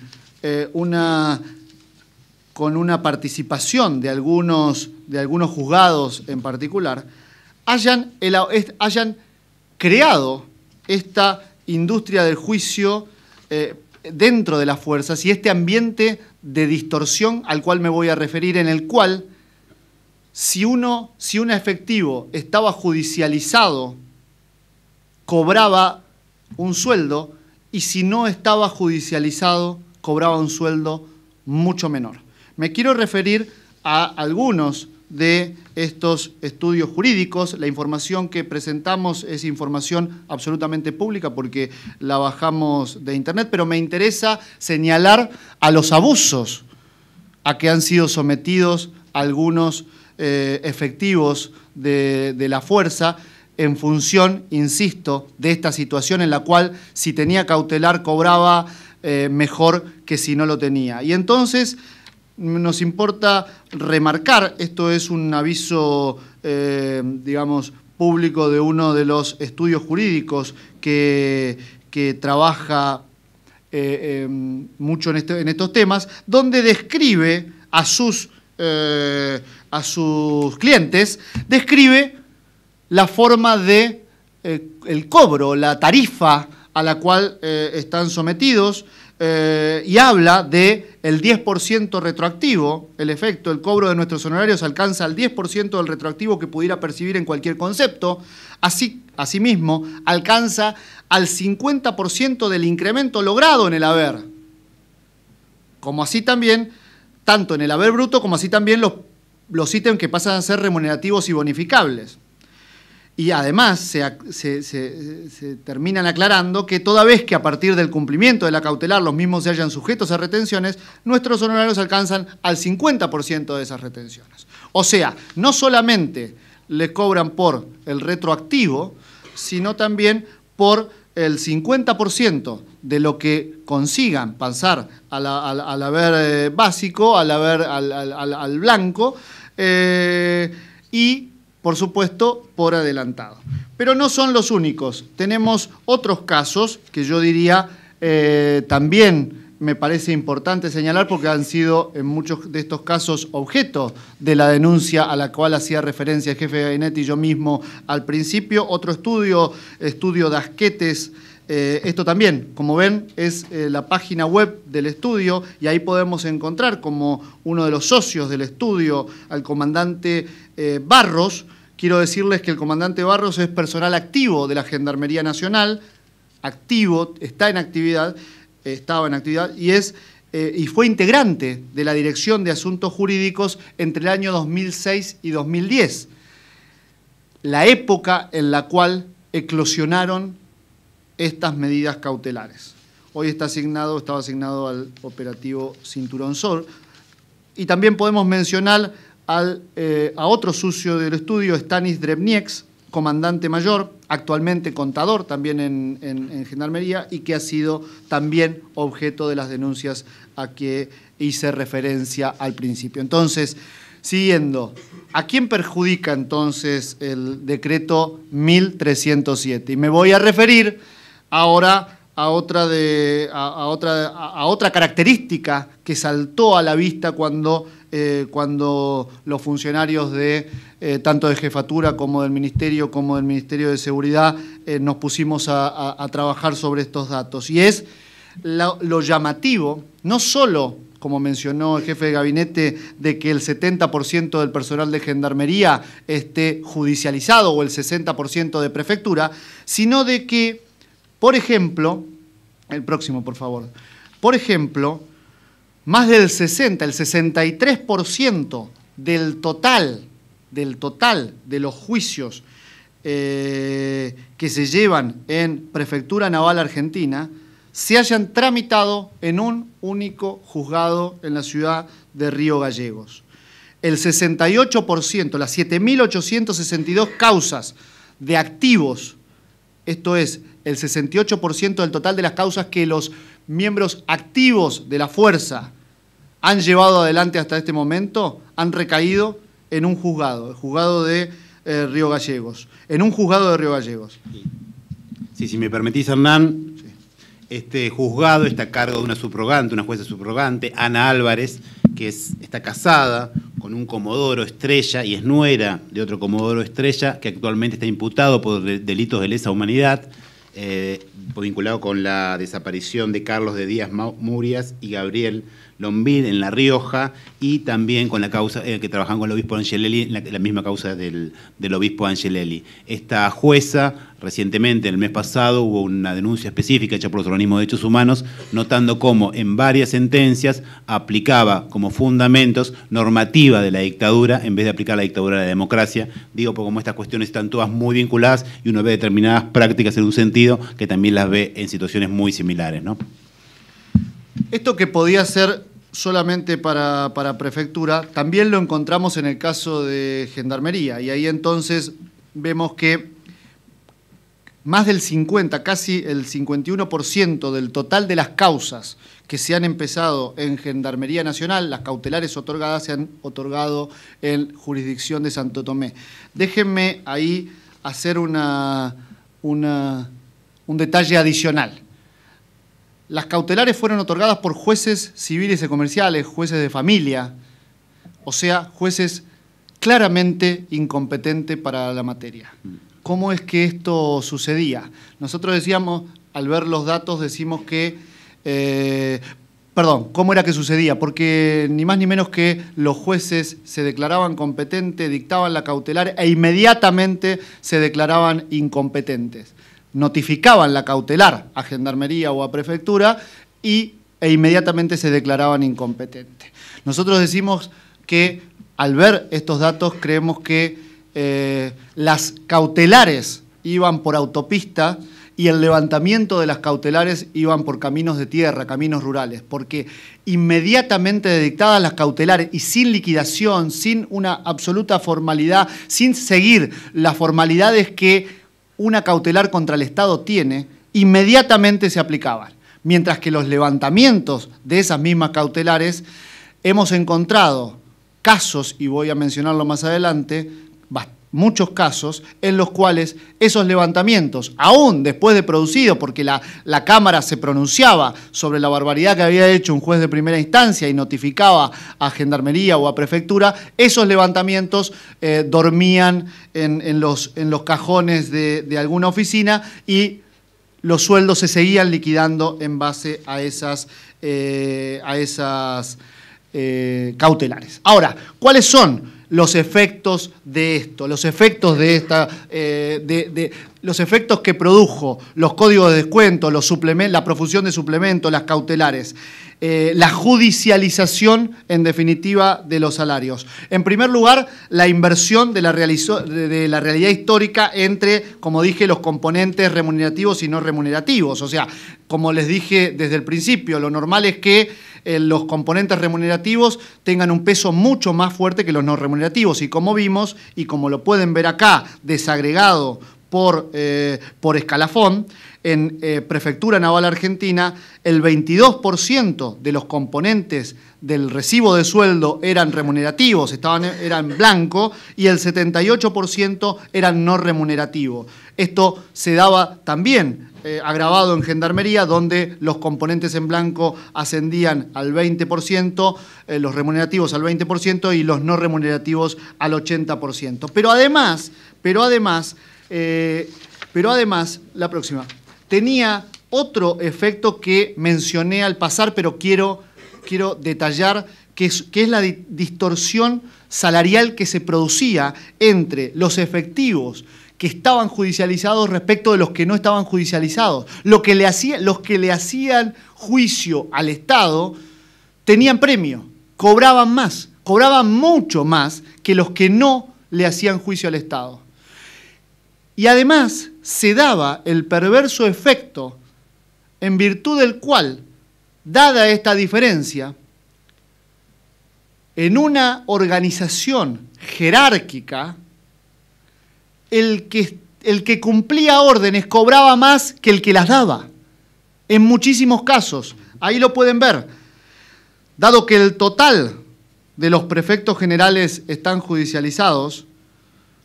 una participación de algunos juzgados en particular, hayan creado esta industria del juicio dentro de las fuerzas y este ambiente de distorsión al cual me voy a referir, en el cual si un efectivo estaba judicializado, cobraba un sueldo, y si no estaba judicializado, cobraba un sueldo mucho menor. Me quiero referir a algunos de estos estudios jurídicos. La información que presentamos es información absolutamente pública porque la bajamos de internet, pero me interesa señalar a los abusos a que han sido sometidos algunos efectivos de la fuerza en función, insisto, de esta situación en la cual si tenía cautelar cobraba mejor que si no lo tenía. Y entonces nos importa remarcar, esto es un aviso, digamos, público de uno de los estudios jurídicos que trabaja mucho en estos temas, donde describe a sus clientes, describe la forma de el cobro, la tarifa a la cual están sometidos, y habla de el 10% retroactivo. El efecto, el cobro de nuestros honorarios alcanza al 10% del retroactivo que pudiera percibir en cualquier concepto. Asimismo, alcanza al 50% del incremento logrado en el haber. Como así también, tanto en el haber bruto como así también los ítems que pasan a ser remunerativos y bonificables. Y además se terminan aclarando que toda vez que a partir del cumplimiento de la cautelar los mismos se hallan sujetos a retenciones, nuestros honorarios alcanzan al 50% de esas retenciones. O sea, no solamente le cobran por el retroactivo, sino también por el 50% de lo que consigan pasar al haber básico, al blanco, y por supuesto, por adelantado. Pero no son los únicos. Tenemos otros casos que yo diría también me parece importante señalar porque han sido en muchos de estos casos objeto de la denuncia a la cual hacía referencia el jefe de gabinete y yo mismo al principio. Otro estudio de Asquetes. Esto también, como ven, es la página web del estudio y ahí podemos encontrar como uno de los socios del estudio al comandante Barros. Quiero decirles que el comandante Barros es personal activo de la Gendarmería Nacional, activo, estaba en actividad y fue integrante de la Dirección de Asuntos Jurídicos entre el año 2006 y 2010, la época en la cual eclosionaron estas medidas cautelares. Hoy estaba asignado al operativo Cinturón Sol. Y también podemos mencionar a otro socio del estudio, Stanis Drebnieks, comandante mayor, actualmente contador también en Gendarmería y que ha sido también objeto de las denuncias a que hice referencia al principio. Entonces, siguiendo, ¿a quién perjudica entonces el decreto 1307? Y me voy a referir ahora a otra característica que saltó a la vista cuando los funcionarios tanto de jefatura como del Ministerio de Seguridad nos pusimos a trabajar sobre estos datos. Y es lo llamativo, no solo, como mencionó el jefe de gabinete, de que el 70% del personal de Gendarmería esté judicializado o el 60% de prefectura, sino de que, por ejemplo, el próximo, por favor. Por ejemplo, más del 63% del total de los juicios que se llevan en Prefectura Naval Argentina se hayan tramitado en un único juzgado en la ciudad de Río Gallegos. El 68%, las 7.862 causas de activos, esto es, el 68% del total de las causas que los miembros activos de la fuerza han llevado adelante hasta este momento, han recaído en un juzgado, el juzgado de Río Gallegos, en un juzgado de Río Gallegos. Sí, si me permitís, Hernán, Sí. Este juzgado está a cargo de una subrogante, una jueza subrogante, Ana Álvarez, que está casada con un comodoro Estrella y es nuera de otro comodoro Estrella que actualmente está imputado por delitos de lesa humanidad, vinculado con la desaparición de Carlos de Díaz Murias y Gabriel Lombil en La Rioja y también con la causa que trabajan con el obispo Angelelli, la misma causa del obispo Angelelli. Esta jueza, recientemente, el mes pasado, hubo una denuncia específica hecha por los organismos de derechos humanos, notando cómo en varias sentencias aplicaba como fundamentos normativa de la dictadura en vez de aplicar la dictadura de la democracia. Digo, porque como estas cuestiones están todas muy vinculadas y uno ve determinadas prácticas en un sentido que también las ve en situaciones muy similares, ¿no? Esto que podía ser solamente para prefectura, también lo encontramos en el caso de Gendarmería, y ahí entonces vemos que más del 50, casi el 51% del total de las causas que se han empezado en Gendarmería Nacional, las cautelares otorgadas, se han otorgado en jurisdicción de Santo Tomé. Déjenme ahí hacer un detalle adicional. Las cautelares fueron otorgadas por jueces civiles y comerciales, jueces de familia, o sea, jueces claramente incompetentes para la materia. ¿Cómo es que esto sucedía? Nosotros decíamos, al ver los datos, decimos que... ¿cómo era que sucedía? Porque ni más ni menos que los jueces se declaraban competentes, dictaban la cautelar e inmediatamente se declaraban incompetentes. Notificaban la cautelar a Gendarmería o a Prefectura e inmediatamente se declaraban incompetentes. Nosotros decimos que al ver estos datos creemos que las cautelares iban por autopista y el levantamiento de las cautelares iban por caminos de tierra, caminos rurales, porque inmediatamente dictadas las cautelares y sin liquidación, sin una absoluta formalidad, sin seguir las formalidades que una cautelar contra el Estado tiene, inmediatamente se aplicaban. Mientras que los levantamientos de esas mismas cautelares hemos encontrado casos, y voy a mencionarlo más adelante, muchos casos en los cuales esos levantamientos, aún después de producido, porque la Cámara se pronunciaba sobre la barbaridad que había hecho un juez de primera instancia y notificaba a Gendarmería o a Prefectura, esos levantamientos dormían en los cajones de alguna oficina y los sueldos se seguían liquidando en base a esas cautelares. Ahora, ¿cuáles son los efectos de esto? Los efectos los efectos que produjo los códigos de descuento, la profusión de suplementos, las cautelares, la judicialización, en definitiva, de los salarios. En primer lugar, la inversión de la realidad histórica entre, como dije, los componentes remunerativos y no remunerativos. O sea, como les dije desde el principio, lo normal es que los componentes remunerativos tengan un peso mucho más fuerte que los no remunerativos. Y como vimos, y como lo pueden ver acá, desagregado por escalafón, en Prefectura Naval Argentina, el 22% de los componentes del recibo de sueldo eran remunerativos, eran blanco, y el 78% eran no remunerativos. Esto se daba también agravado en Gendarmería, donde los componentes en blanco ascendían al 20%, los remunerativos al 20% y los no remunerativos al 80%. Pero además, la próxima, tenía otro efecto que mencioné al pasar, pero quiero detallar, que es la distorsión salarial que se producía entre los efectivos que estaban judicializados respecto de los que no estaban judicializados. Los que le hacían juicio al Estado tenían premio, cobraban más, cobraban mucho más que los que no le hacían juicio al Estado. Y además se daba el perverso efecto en virtud del cual, dada esta diferencia, en una organización jerárquica, el que cumplía órdenes cobraba más que el que las daba. En muchísimos casos, ahí lo pueden ver. Dado que el total de los prefectos generales están judicializados,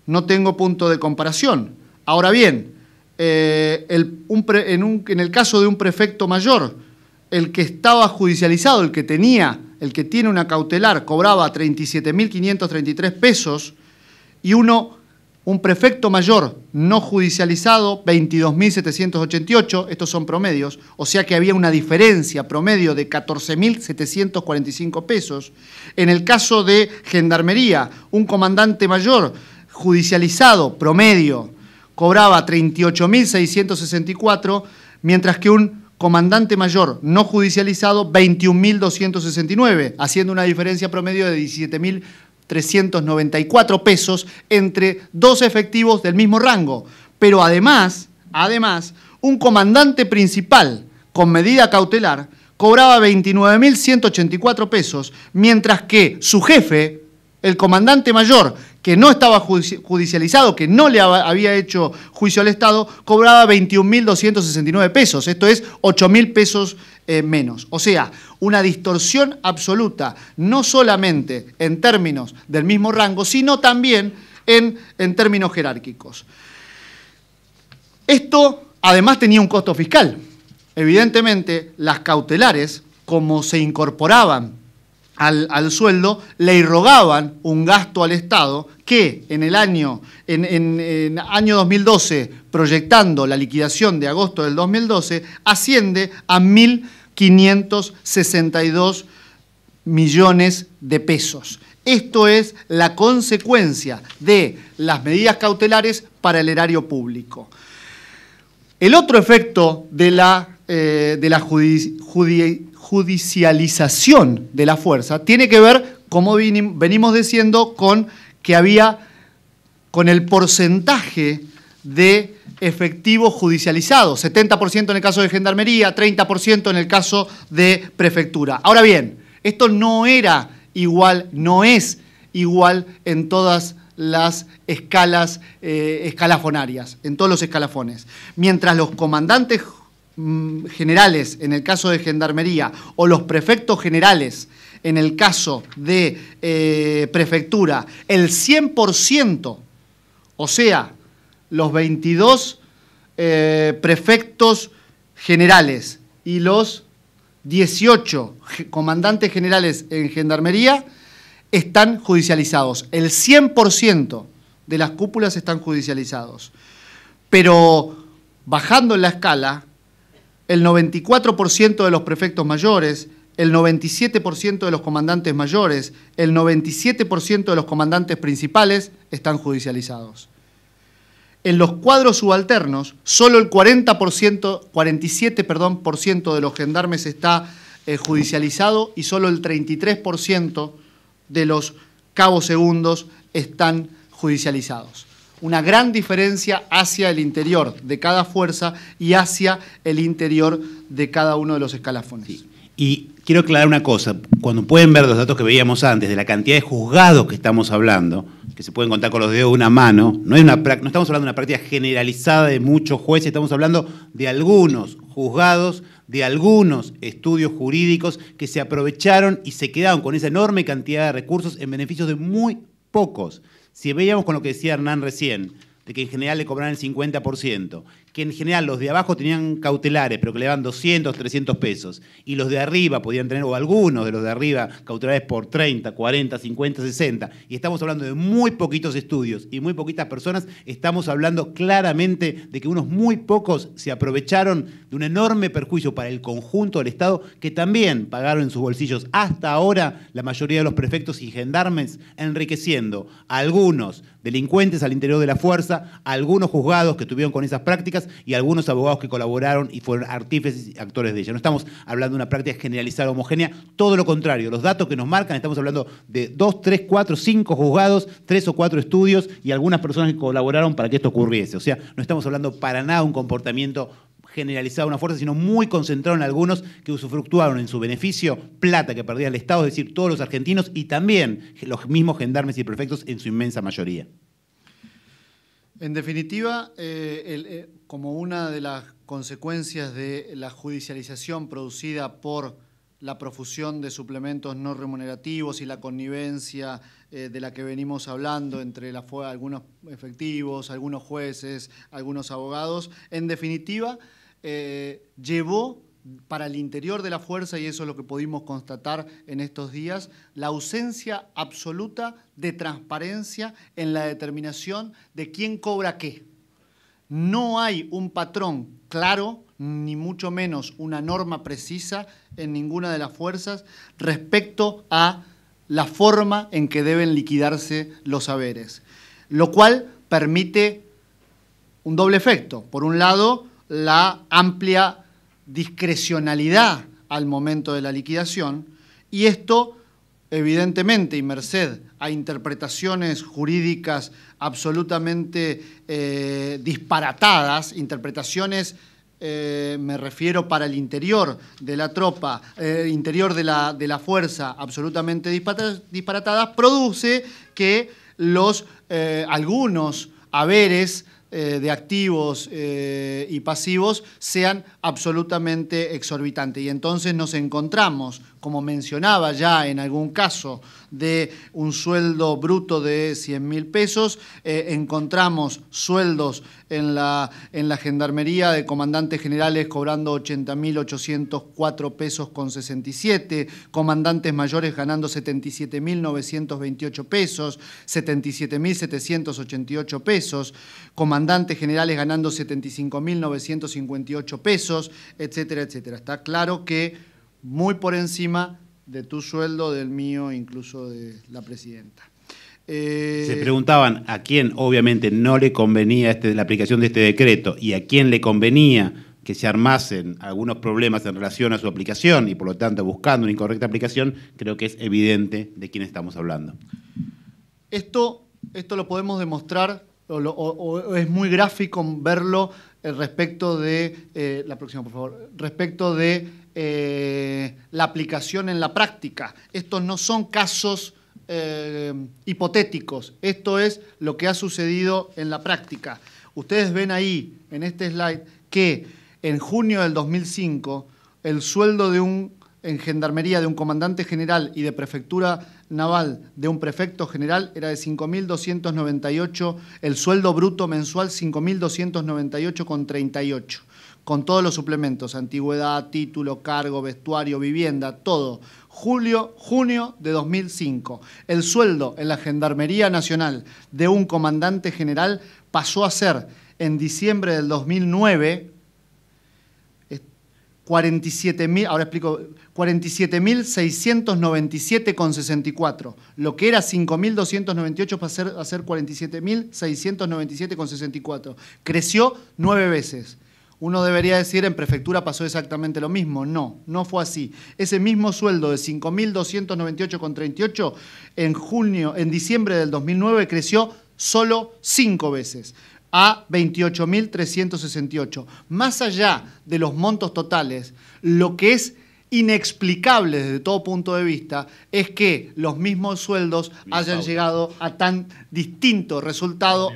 no tengo punto de comparación. Ahora bien, en el caso de un prefecto mayor, el que estaba judicializado, el que tiene una cautelar, cobraba 37.533 pesos, y uno un prefecto mayor no judicializado, 22.788, estos son promedios, o sea que había una diferencia promedio de 14.745 pesos. En el caso de Gendarmería, un comandante mayor judicializado, promedio, cobraba 38.664, mientras que un comandante mayor no judicializado, 21.269, haciendo una diferencia promedio de 17.394 pesos entre dos efectivos del mismo rango. Pero además, un comandante principal con medida cautelar cobraba 29.184 pesos, mientras que su jefe, el comandante mayor, que no estaba judicializado, que no le había hecho juicio al Estado, cobraba 21.269 pesos. Esto es 8.000 pesos menos. O sea, una distorsión absoluta, no solamente en términos del mismo rango, sino también en términos jerárquicos. Esto, además, tenía un costo fiscal. Evidentemente, las cautelares, como se incorporaban al sueldo, le irrogaban un gasto al Estado que en el año 2012, proyectando la liquidación de agosto del 2012, asciende a 1.562 millones de pesos. Esto es la consecuencia de las medidas cautelares para el erario público. El otro efecto de la judicialización de la fuerza tiene que ver, como venimos diciendo, con el porcentaje de efectivos judicializados, 70% en el caso de Gendarmería, 30% en el caso de Prefectura. Ahora bien, esto no era igual, no es igual en todas las escalas escalafonarias, en todos los escalafones. Mientras los comandantes generales, en el caso de Gendarmería, o los prefectos generales, en el caso de Prefectura, el 100%, o sea, los 22 prefectos generales y los 18 comandantes generales en Gendarmería están judicializados. El 100% de las cúpulas están judicializados. Pero bajando en la escala, el 94% de los prefectos mayores, el 97% de los comandantes mayores, el 97% de los comandantes principales están judicializados. En los cuadros subalternos, solo el 47% de los gendarmes está judicializado y solo el 33% de los cabos segundos están judicializados. Una gran diferencia hacia el interior de cada fuerza y hacia el interior de cada uno de los escalafones. Sí. Y quiero aclarar una cosa, cuando pueden ver los datos que veíamos antes de la cantidad de juzgados que estamos hablando, que se pueden contar con los dedos de una mano, no estamos hablando de una práctica generalizada de muchos jueces, estamos hablando de algunos juzgados, de algunos estudios jurídicos que se aprovecharon y se quedaron con esa enorme cantidad de recursos en beneficio de muy pocos. Si veíamos con lo que decía Hernán recién, de que en general le cobraban el 50%, que en general los de abajo tenían cautelares, pero que le daban 200, 300 pesos, y los de arriba podían tener, o algunos de los de arriba, cautelares por 30, 40, 50, 60, y estamos hablando de muy poquitos estudios y muy poquitas personas, estamos hablando claramente de que unos muy pocos se aprovecharon de un enorme perjuicio para el conjunto del Estado, que también pagaron en sus bolsillos hasta ahora la mayoría de los prefectos y gendarmes, enriqueciendo a algunos delincuentes al interior de la fuerza, a algunos juzgados que estuvieron con esas prácticas y algunos abogados que colaboraron y fueron artífices y actores de ella. No estamos hablando de una práctica generalizada homogénea, todo lo contrario. Los datos que nos marcan, estamos hablando de 2, 3, 4, 5 juzgados, 3 o 4 estudios y algunas personas que colaboraron para que esto ocurriese. O sea, no estamos hablando para nada de un comportamiento generalizado de una fuerza, sino muy concentrado en algunos que usufructuaron en su beneficio plata que perdía el Estado, es decir, todos los argentinos y también los mismos gendarmes y prefectos en su inmensa mayoría. En definitiva, como una de las consecuencias de la judicialización producida por la profusión de suplementos no remunerativos y la connivencia de la que venimos hablando entre algunos efectivos, algunos jueces, algunos abogados, en definitiva, llevó para el interior de la fuerza, y eso es lo que pudimos constatar en estos días, la ausencia absoluta de transparencia en la determinación de quién cobra qué. No hay un patrón claro, ni mucho menos una norma precisa en ninguna de las fuerzas respecto a la forma en que deben liquidarse los haberes, lo cual permite un doble efecto. Por un lado, la amplia discrecionalidad al momento de la liquidación, y esto evidentemente y merced a interpretaciones jurídicas absolutamente disparatadas, interpretaciones, me refiero para el interior de la tropa, interior de la fuerza absolutamente disparatadas, produce que algunos haberes de activos y pasivos sean absolutamente exorbitantes. Y entonces nos encontramos, como mencionaba ya en algún caso, de un sueldo bruto de 100.000 pesos, encontramos sueldos en la Gendarmería de comandantes generales cobrando 80.804 pesos con 67, comandantes mayores ganando 77.928 pesos, 77.788 pesos, comandantes generales ganando 75.958 pesos, etcétera, etcétera. Está claro que muy por encima de tu sueldo, del mío, incluso de la presidenta. Se preguntaban a quién obviamente no le convenía la aplicación de este decreto y a quién le convenía que se armasen algunos problemas en relación a su aplicación y por lo tanto buscando una incorrecta aplicación. Creo que es evidente de quién estamos hablando. Esto lo podemos demostrar, o es muy gráfico verlo respecto de, la próxima por favor, respecto de la aplicación en la práctica. Estos no son casos hipotéticos, esto es lo que ha sucedido en la práctica. Ustedes ven ahí, en este slide, que en junio del 2005 el sueldo en Gendarmería de un comandante general y de prefectura naval de un prefecto general era de 5.298, el sueldo bruto mensual 5.298,38, con todos los suplementos, antigüedad, título, cargo, vestuario, vivienda, todo. Junio de 2005. El sueldo en la Gendarmería Nacional de un comandante general pasó a ser, en diciembre del 2009, 47.697,64. Lo que era 5.298 pasó a ser 47.697,64. Creció 9 veces. Uno debería decir, en prefectura pasó exactamente lo mismo. No, no fue así. Ese mismo sueldo de 5.298,38 en diciembre del 2009 creció solo 5 veces, a 28.368. Más allá de los montos totales, lo que es inexplicable desde todo punto de vista es que los mismos sueldos hayan llegado a tan distinto resultado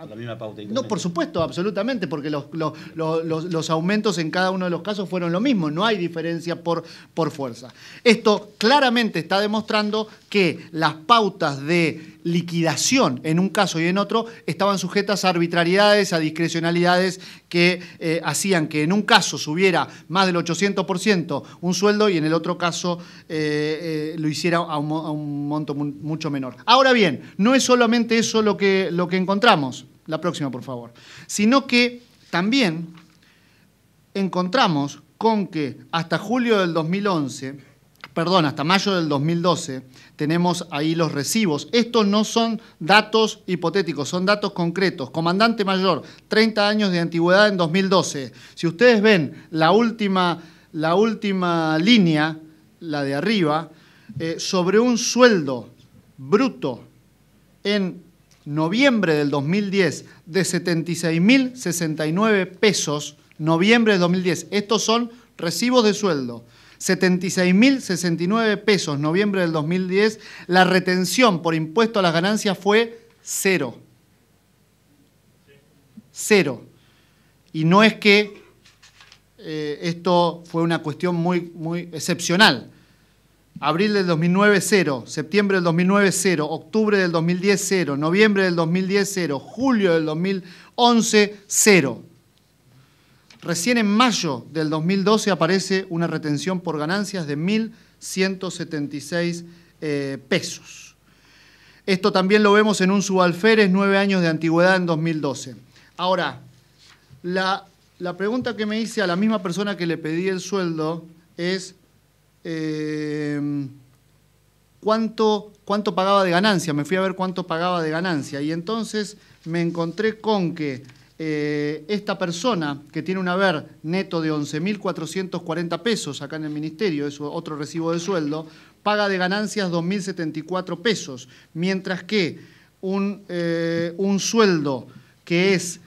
La misma pauta. No, por supuesto, absolutamente, porque los aumentos en cada uno de los casos fueron lo mismo, no hay diferencia por fuerza. Esto claramente está demostrando que las pautas de liquidación en un caso y en otro estaban sujetas a arbitrariedades, a discrecionalidades que hacían que en un caso subiera más del 800% un sueldo y en el otro caso lo hiciera a un monto mucho menor. Ahora bien, no es solamente eso lo que encontramos. La próxima, por favor. Sino que también encontramos con que hasta julio del 2011, perdón, hasta mayo del 2012, tenemos ahí los recibos. Estos no son datos hipotéticos, son datos concretos. Comandante mayor, 30 años de antigüedad en 2012. Si ustedes ven la última línea, la de arriba, sobre un sueldo bruto en noviembre del 2010 de 76.069 pesos, noviembre del 2010, estos son recibos de sueldo, 76.069 pesos, noviembre del 2010, la retención por impuesto a las ganancias fue 0. 0. Y no es que esto fue una cuestión muy excepcional. Abril del 2009, 0. Septiembre del 2009, 0. Octubre del 2010, 0. Noviembre del 2010, 0. Julio del 2011, 0. Recién en mayo del 2012 aparece una retención por ganancias de 1.176 pesos. Esto también lo vemos en un subalférez, 9 años de antigüedad en 2012. Ahora, la pregunta que me hice a la misma persona que le pedí el sueldo es ¿cuánto pagaba de ganancia? Me fui a ver cuánto pagaba de ganancia y entonces me encontré con que esta persona, que tiene un haber neto de 11.440 pesos acá en el ministerio, es otro recibo de sueldo, paga de ganancias 2.074 pesos, mientras que un sueldo que es,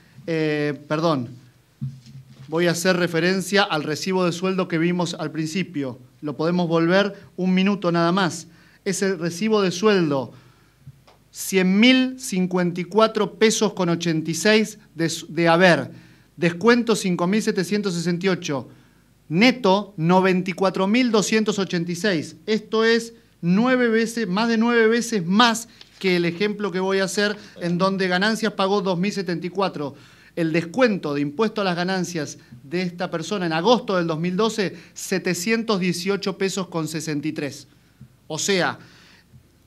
voy a hacer referencia al recibo de sueldo que vimos al principio, lo podemos volver un minuto nada más, es el recibo de sueldo 100.054 pesos con 86 de haber, descuento 5.768, neto 94.286. Esto es más de 9 veces más que el ejemplo que voy a hacer, en donde ganancias pagó 2.074. El descuento de impuesto a las ganancias de esta persona en agosto del 2012, 718 pesos con 63. O sea,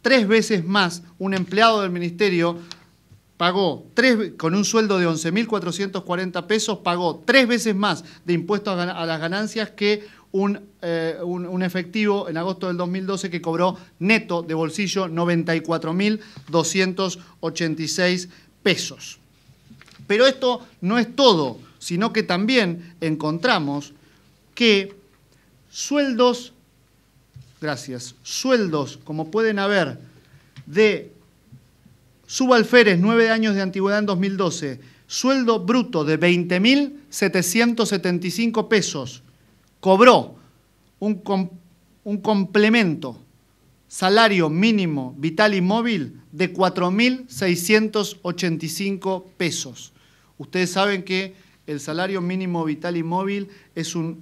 3 veces más un empleado del ministerio pagó, con un sueldo de 11.440 pesos, pagó 3 veces más de impuestos a las ganancias que un efectivo en agosto del 2012 que cobró neto de bolsillo 94.286 pesos. Pero esto no es todo, sino que también encontramos que sueldos, como pueden haber, de subalférez, 9 años de antigüedad en 2012, sueldo bruto de 20.775 pesos, cobró un complemento, salario mínimo vital y móvil de 4.685 pesos. Ustedes saben que el salario mínimo vital y móvil es un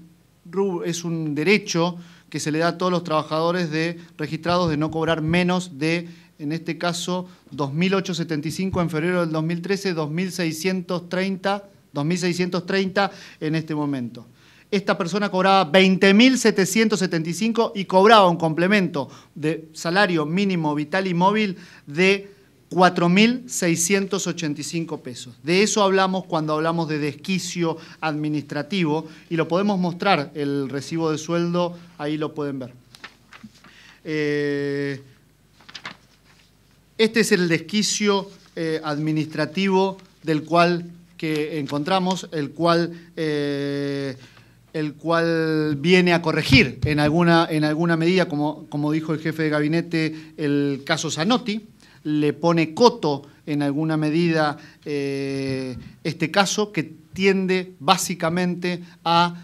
derecho que se le da a todos los trabajadores registrados de no cobrar menos de, en este caso, 2.875 en febrero del 2013, 2.630 en este momento. Esta persona cobraba 20.775 y cobraba un complemento de salario mínimo vital y móvil de 4.685 pesos. De eso hablamos cuando hablamos de desquicio administrativo y lo podemos mostrar, el recibo de sueldo, ahí lo pueden ver. Este es el desquicio administrativo del cual que encontramos, el cual viene a corregir en alguna medida, como dijo el jefe de gabinete, el caso Zanotti. Le pone coto en alguna medida este caso que tiende básicamente a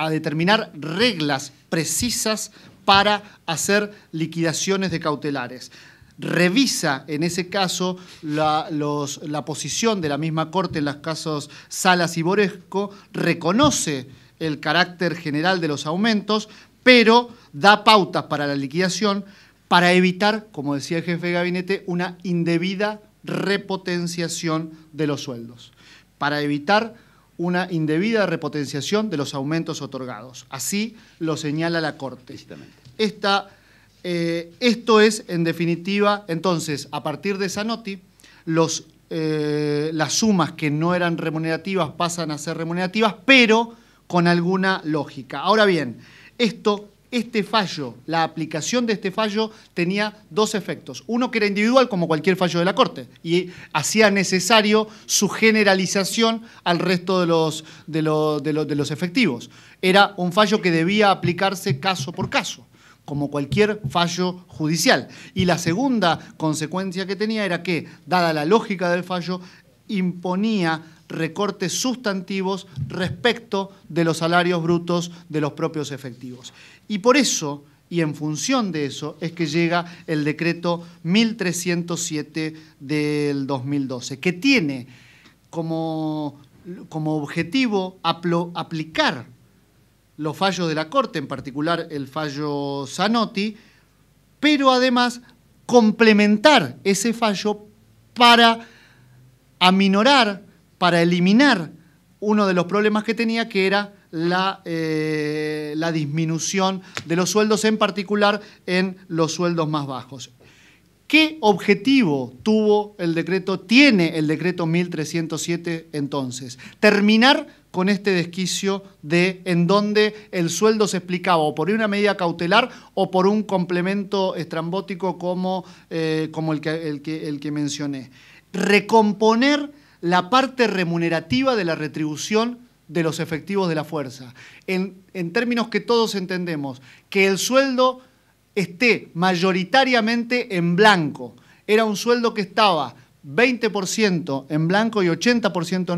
determinar reglas precisas para hacer liquidaciones de cautelares. Revisa en ese caso la posición de la misma Corte en los casos Salas y Boresco, reconoce el carácter general de los aumentos, pero da pautas para la liquidación para evitar, como decía el jefe de gabinete, una indebida repotenciación de los sueldos, para evitar una indebida repotenciación de los aumentos otorgados. Así lo señala la Corte. Esto es, en definitiva, entonces, a partir de Zanotti, las sumas que no eran remunerativas pasan a ser remunerativas, pero con alguna lógica. Ahora bien, este fallo, la aplicación de este fallo tenía dos efectos. Uno que era individual, como cualquier fallo de la Corte, y hacía necesario su generalización al resto de los efectivos. Era un fallo que debía aplicarse caso por caso, como cualquier fallo judicial. Y la segunda consecuencia que tenía era que, dada la lógica del fallo, imponía recortes sustantivos respecto de los salarios brutos de los propios efectivos. Y por eso, y en función de eso, es que llega el decreto 1307 del 2012, que tiene como objetivo aplicar los fallos de la Corte, en particular el fallo Zanotti, pero además complementar ese fallo para aminorar, para eliminar uno de los problemas que tenía, que era la disminución de los sueldos, en particular en los sueldos más bajos. ¿Qué objetivo tiene el decreto 1307 entonces? Terminar con este desquicio de en donde el sueldo se explicaba o por una medida cautelar o por un complemento estrambótico como el que mencioné. Recomponer la parte remunerativa de la retribución de los efectivos de la fuerza. En términos que todos entendemos, que el sueldo esté mayoritariamente en blanco. Era un sueldo que estaba 20% en blanco y 80%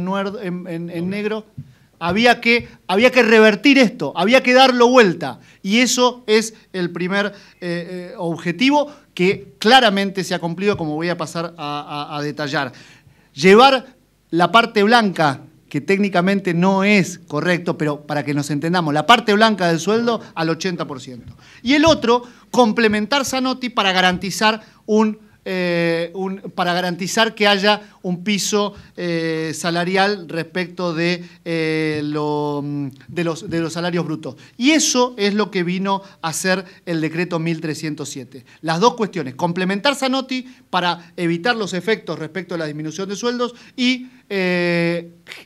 en negro. Había que revertir esto, había que darlo vuelta. Y eso es el primer objetivo que claramente se ha cumplido, como voy a pasar a detallar. Llevar la parte blanca, que técnicamente no es correcto, pero para que nos entendamos, la parte blanca del sueldo al 80%. Y el otro, complementar Zanotti para garantizar que haya un piso salarial respecto de los salarios brutos. Y eso es lo que vino a hacer el decreto 1307. Las dos cuestiones, complementar Zanotti para evitar los efectos respecto a la disminución de sueldos y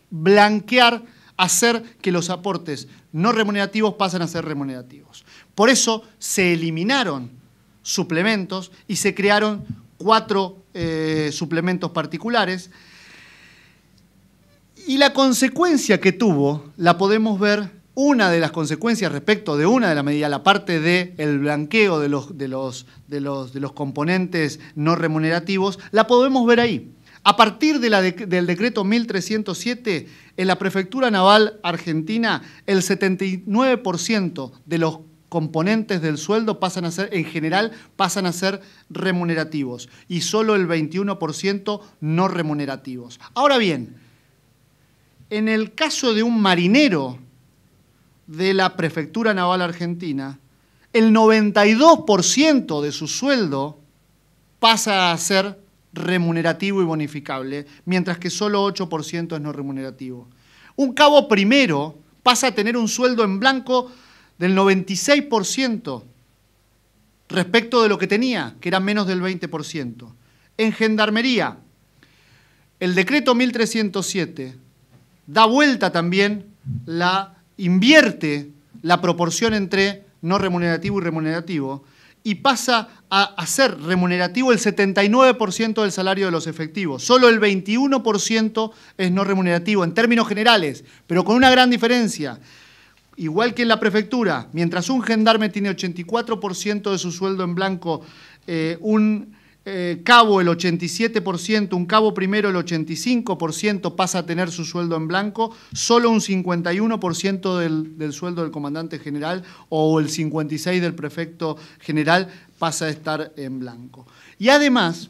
blanquear, hacer que los aportes no remunerativos pasen a ser remunerativos. Por eso se eliminaron suplementos y se crearon 4 suplementos particulares. Y la consecuencia que tuvo, la podemos ver, una de las consecuencias respecto de una de las medidas, la parte del blanqueo de los componentes no remunerativos, la podemos ver ahí. A partir del decreto 1307, en la Prefectura Naval Argentina, el 79% de los componentes del sueldo en general pasan a ser remunerativos y solo el 21% no remunerativos. Ahora bien, en el caso de un marinero de la Prefectura Naval Argentina, el 92% de su sueldo pasa a ser remunerativo y bonificable, mientras que solo 8% es no remunerativo. Un cabo primero pasa a tener un sueldo en blanco del 96% respecto de lo que tenía, que era menos del 20%. En Gendarmería, el decreto 1307 da vuelta también, invierte la proporción entre no remunerativo y remunerativo y pasa a ser remunerativo el 79% del salario de los efectivos. Solo el 21% es no remunerativo en términos generales, pero con una gran diferencia. Igual que en la prefectura, mientras un gendarme tiene 84% de su sueldo en blanco, un cabo el 87%, un cabo primero el 85% pasa a tener su sueldo en blanco, solo un 51% del sueldo del comandante general o el 56% del prefecto general pasa a estar en blanco. Y además,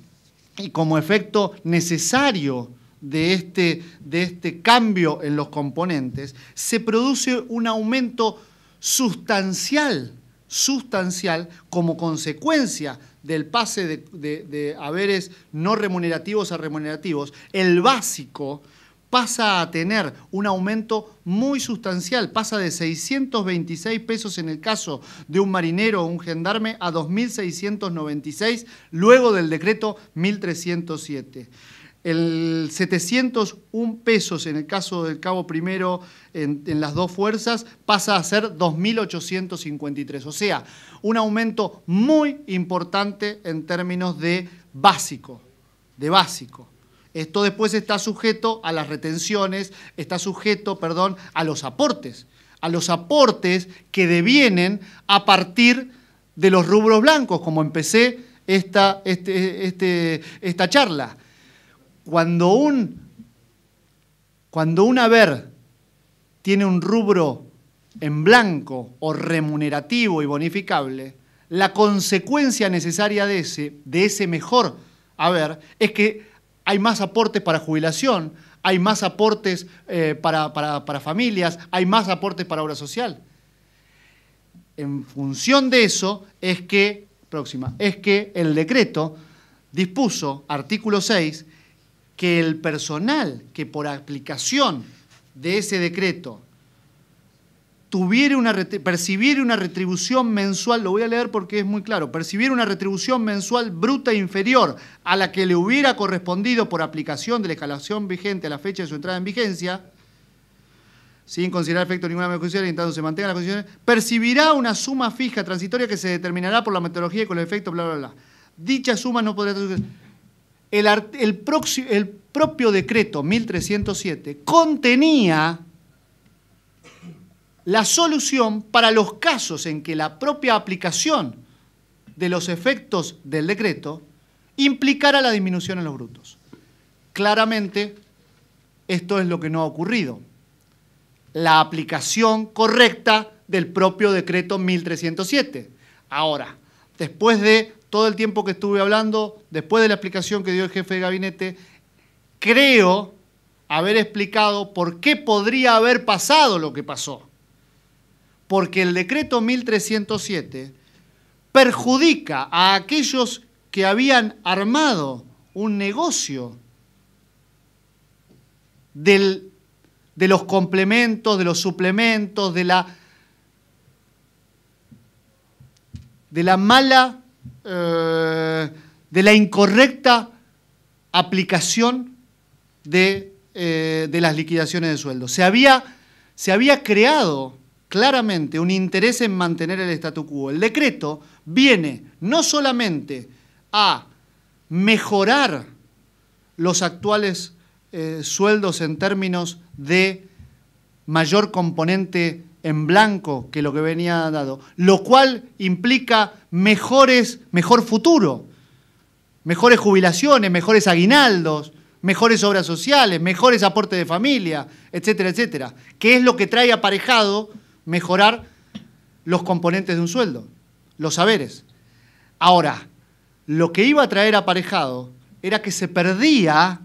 y como efecto necesario de este cambio en los componentes, se produce un aumento sustancial como consecuencia del pase de haberes no remunerativos a remunerativos. El básico pasa a tener un aumento muy sustancial, pasa de 626 pesos en el caso de un marinero o un gendarme a 2.696 luego del decreto 1307. El 701 pesos en el caso del cabo primero en las dos fuerzas pasa a ser 2.853. O sea, un aumento muy importante en términos de básico. Esto después está sujeto a las retenciones, está sujeto, a los aportes que devienen a partir de los rubros blancos, como empecé esta charla. Cuando un haber tiene un rubro en blanco o remunerativo y bonificable, la consecuencia necesaria de ese mejor haber es que hay más aportes para jubilación, hay más aportes para familias, hay más aportes para obra social. En función de eso es que el decreto dispuso, artículo 6, que el personal que por aplicación de ese decreto percibiera una retribución mensual, lo voy a leer porque es muy claro, percibiera una retribución mensual bruta inferior a la que le hubiera correspondido por aplicación de la escalación vigente a la fecha de su entrada en vigencia, sin considerar efecto ninguna modificación y en tanto se mantengan las condiciones, percibirá una suma fija transitoria que se determinará por la metodología y con el efecto bla, bla, bla. Dicha suma no podrá... El propio decreto 1307 contenía la solución para los casos en que la propia aplicación de los efectos del decreto implicara la disminución en los brutos. Claramente, esto es lo que no ha ocurrido. La aplicación correcta del propio decreto 1307. Ahora, después de todo el tiempo que estuve hablando, después de la explicación que dio el jefe de gabinete, creo haber explicado por qué podría haber pasado lo que pasó. Porque el decreto 1307 perjudica a aquellos que habían armado un negocio de los complementos, de los suplementos, de la mala, de la incorrecta aplicación de las liquidaciones de sueldo. Se había creado claramente un interés en mantener el statu quo. El decreto viene no solamente a mejorar los actuales sueldos en términos de mayor componente en blanco que lo que venía dado, lo cual implica mejor futuro, mejores jubilaciones, mejores aguinaldos, mejores obras sociales, mejores aportes de familia, etcétera, etcétera, que es lo que trae aparejado mejorar los componentes de un sueldo, los saberes. Ahora, lo que iba a traer aparejado era que se perdía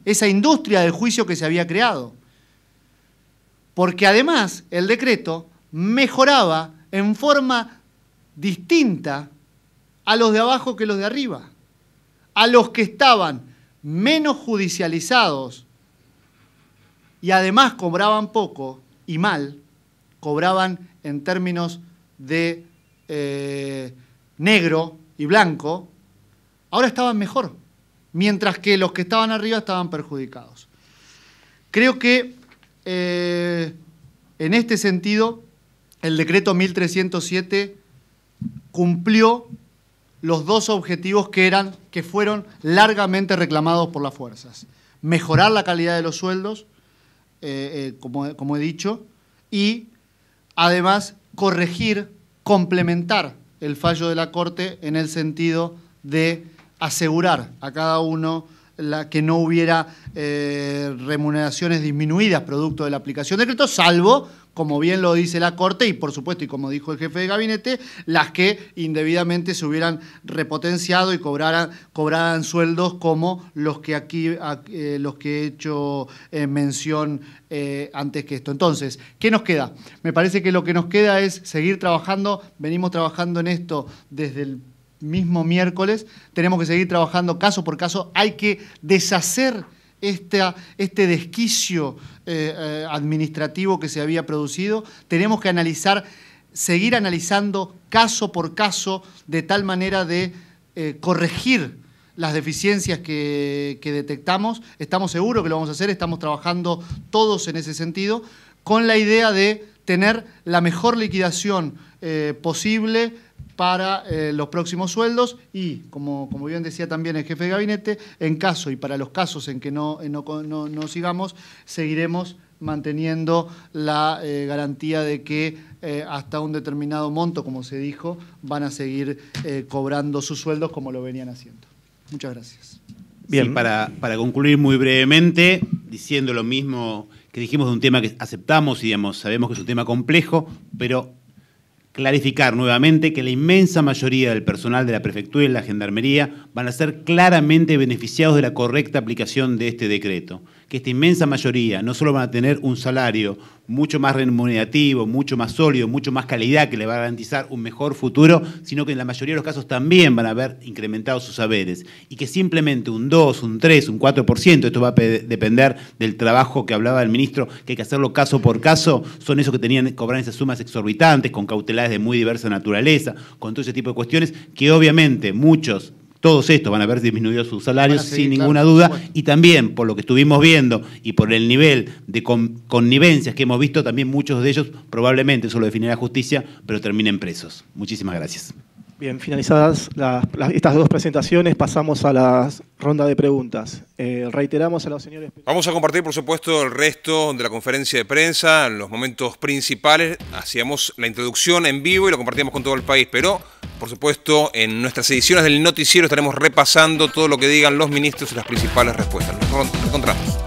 esa industria del juicio que se había creado. Porque además el decreto mejoraba en forma distinta a los de abajo que los de arriba. A los que estaban menos judicializados y además cobraban poco y mal, cobraban en términos de negro y blanco, ahora estaban mejor, mientras que los que estaban arriba estaban perjudicados. Creo que en este sentido el decreto 1307 cumplió los dos objetivos que fueron largamente reclamados por las fuerzas. Mejorar la calidad de los sueldos, como he dicho, y además corregir, complementar el fallo de la Corte en el sentido de asegurar a cada uno que no hubiera remuneraciones disminuidas producto de la aplicación del decreto, salvo, como bien lo dice la Corte, y por supuesto, y como dijo el jefe de gabinete, las que indebidamente se hubieran repotenciado y cobraran sueldos como los que aquí los que he hecho mención antes que esto. Entonces, ¿qué nos queda? Me parece que lo que nos queda es seguir trabajando. Venimos trabajando en esto desde el mismo miércoles. Tenemos que seguir trabajando caso por caso. Hay que deshacer este desquicio administrativo que se había producido. Tenemos que seguir analizando caso por caso de tal manera de corregir las deficiencias que detectamos. Estamos seguros que lo vamos a hacer, estamos trabajando todos en ese sentido, con la idea de tener la mejor liquidación posible para los próximos sueldos y, como bien decía también el jefe de gabinete, en caso y para los casos en que no sigamos, seguiremos manteniendo la garantía de que hasta un determinado monto, como se dijo, van a seguir cobrando sus sueldos como lo venían haciendo. Muchas gracias. Bien, sí. Para concluir muy brevemente, diciendo lo mismo que dijimos de un tema que aceptamos y sabemos que es un tema complejo, pero clarificar nuevamente que la inmensa mayoría del personal de la prefectura y la gendarmería van a ser claramente beneficiados de la correcta aplicación de este decreto, que esta inmensa mayoría no solo van a tener un salario mucho más remunerativo, mucho más sólido, mucho más calidad, que le va a garantizar un mejor futuro, sino que en la mayoría de los casos también van a haber incrementado sus saberes, y que simplemente un 2, un 3, un 4%, esto va a depender del trabajo que hablaba el ministro, que hay que hacerlo caso por caso, son esos que tenían que cobrar esas sumas exorbitantes, con cautelares de muy diversa naturaleza, con todo ese tipo de cuestiones, que obviamente todos estos van a haber disminuido sus salarios sin ninguna duda, y también por lo que estuvimos viendo y por el nivel de connivencias que hemos visto, también muchos de ellos probablemente, eso lo definirá la justicia, pero terminen presos. Muchísimas gracias. Bien, finalizadas estas dos presentaciones, pasamos a la ronda de preguntas. Reiteramos a los señores... Vamos a compartir, por supuesto, el resto de la conferencia de prensa, en los momentos principales. Hacíamos la introducción en vivo y lo compartíamos con todo el país, pero, por supuesto, en nuestras ediciones del noticiero estaremos repasando todo lo que digan los ministros y las principales respuestas. Nos encontramos.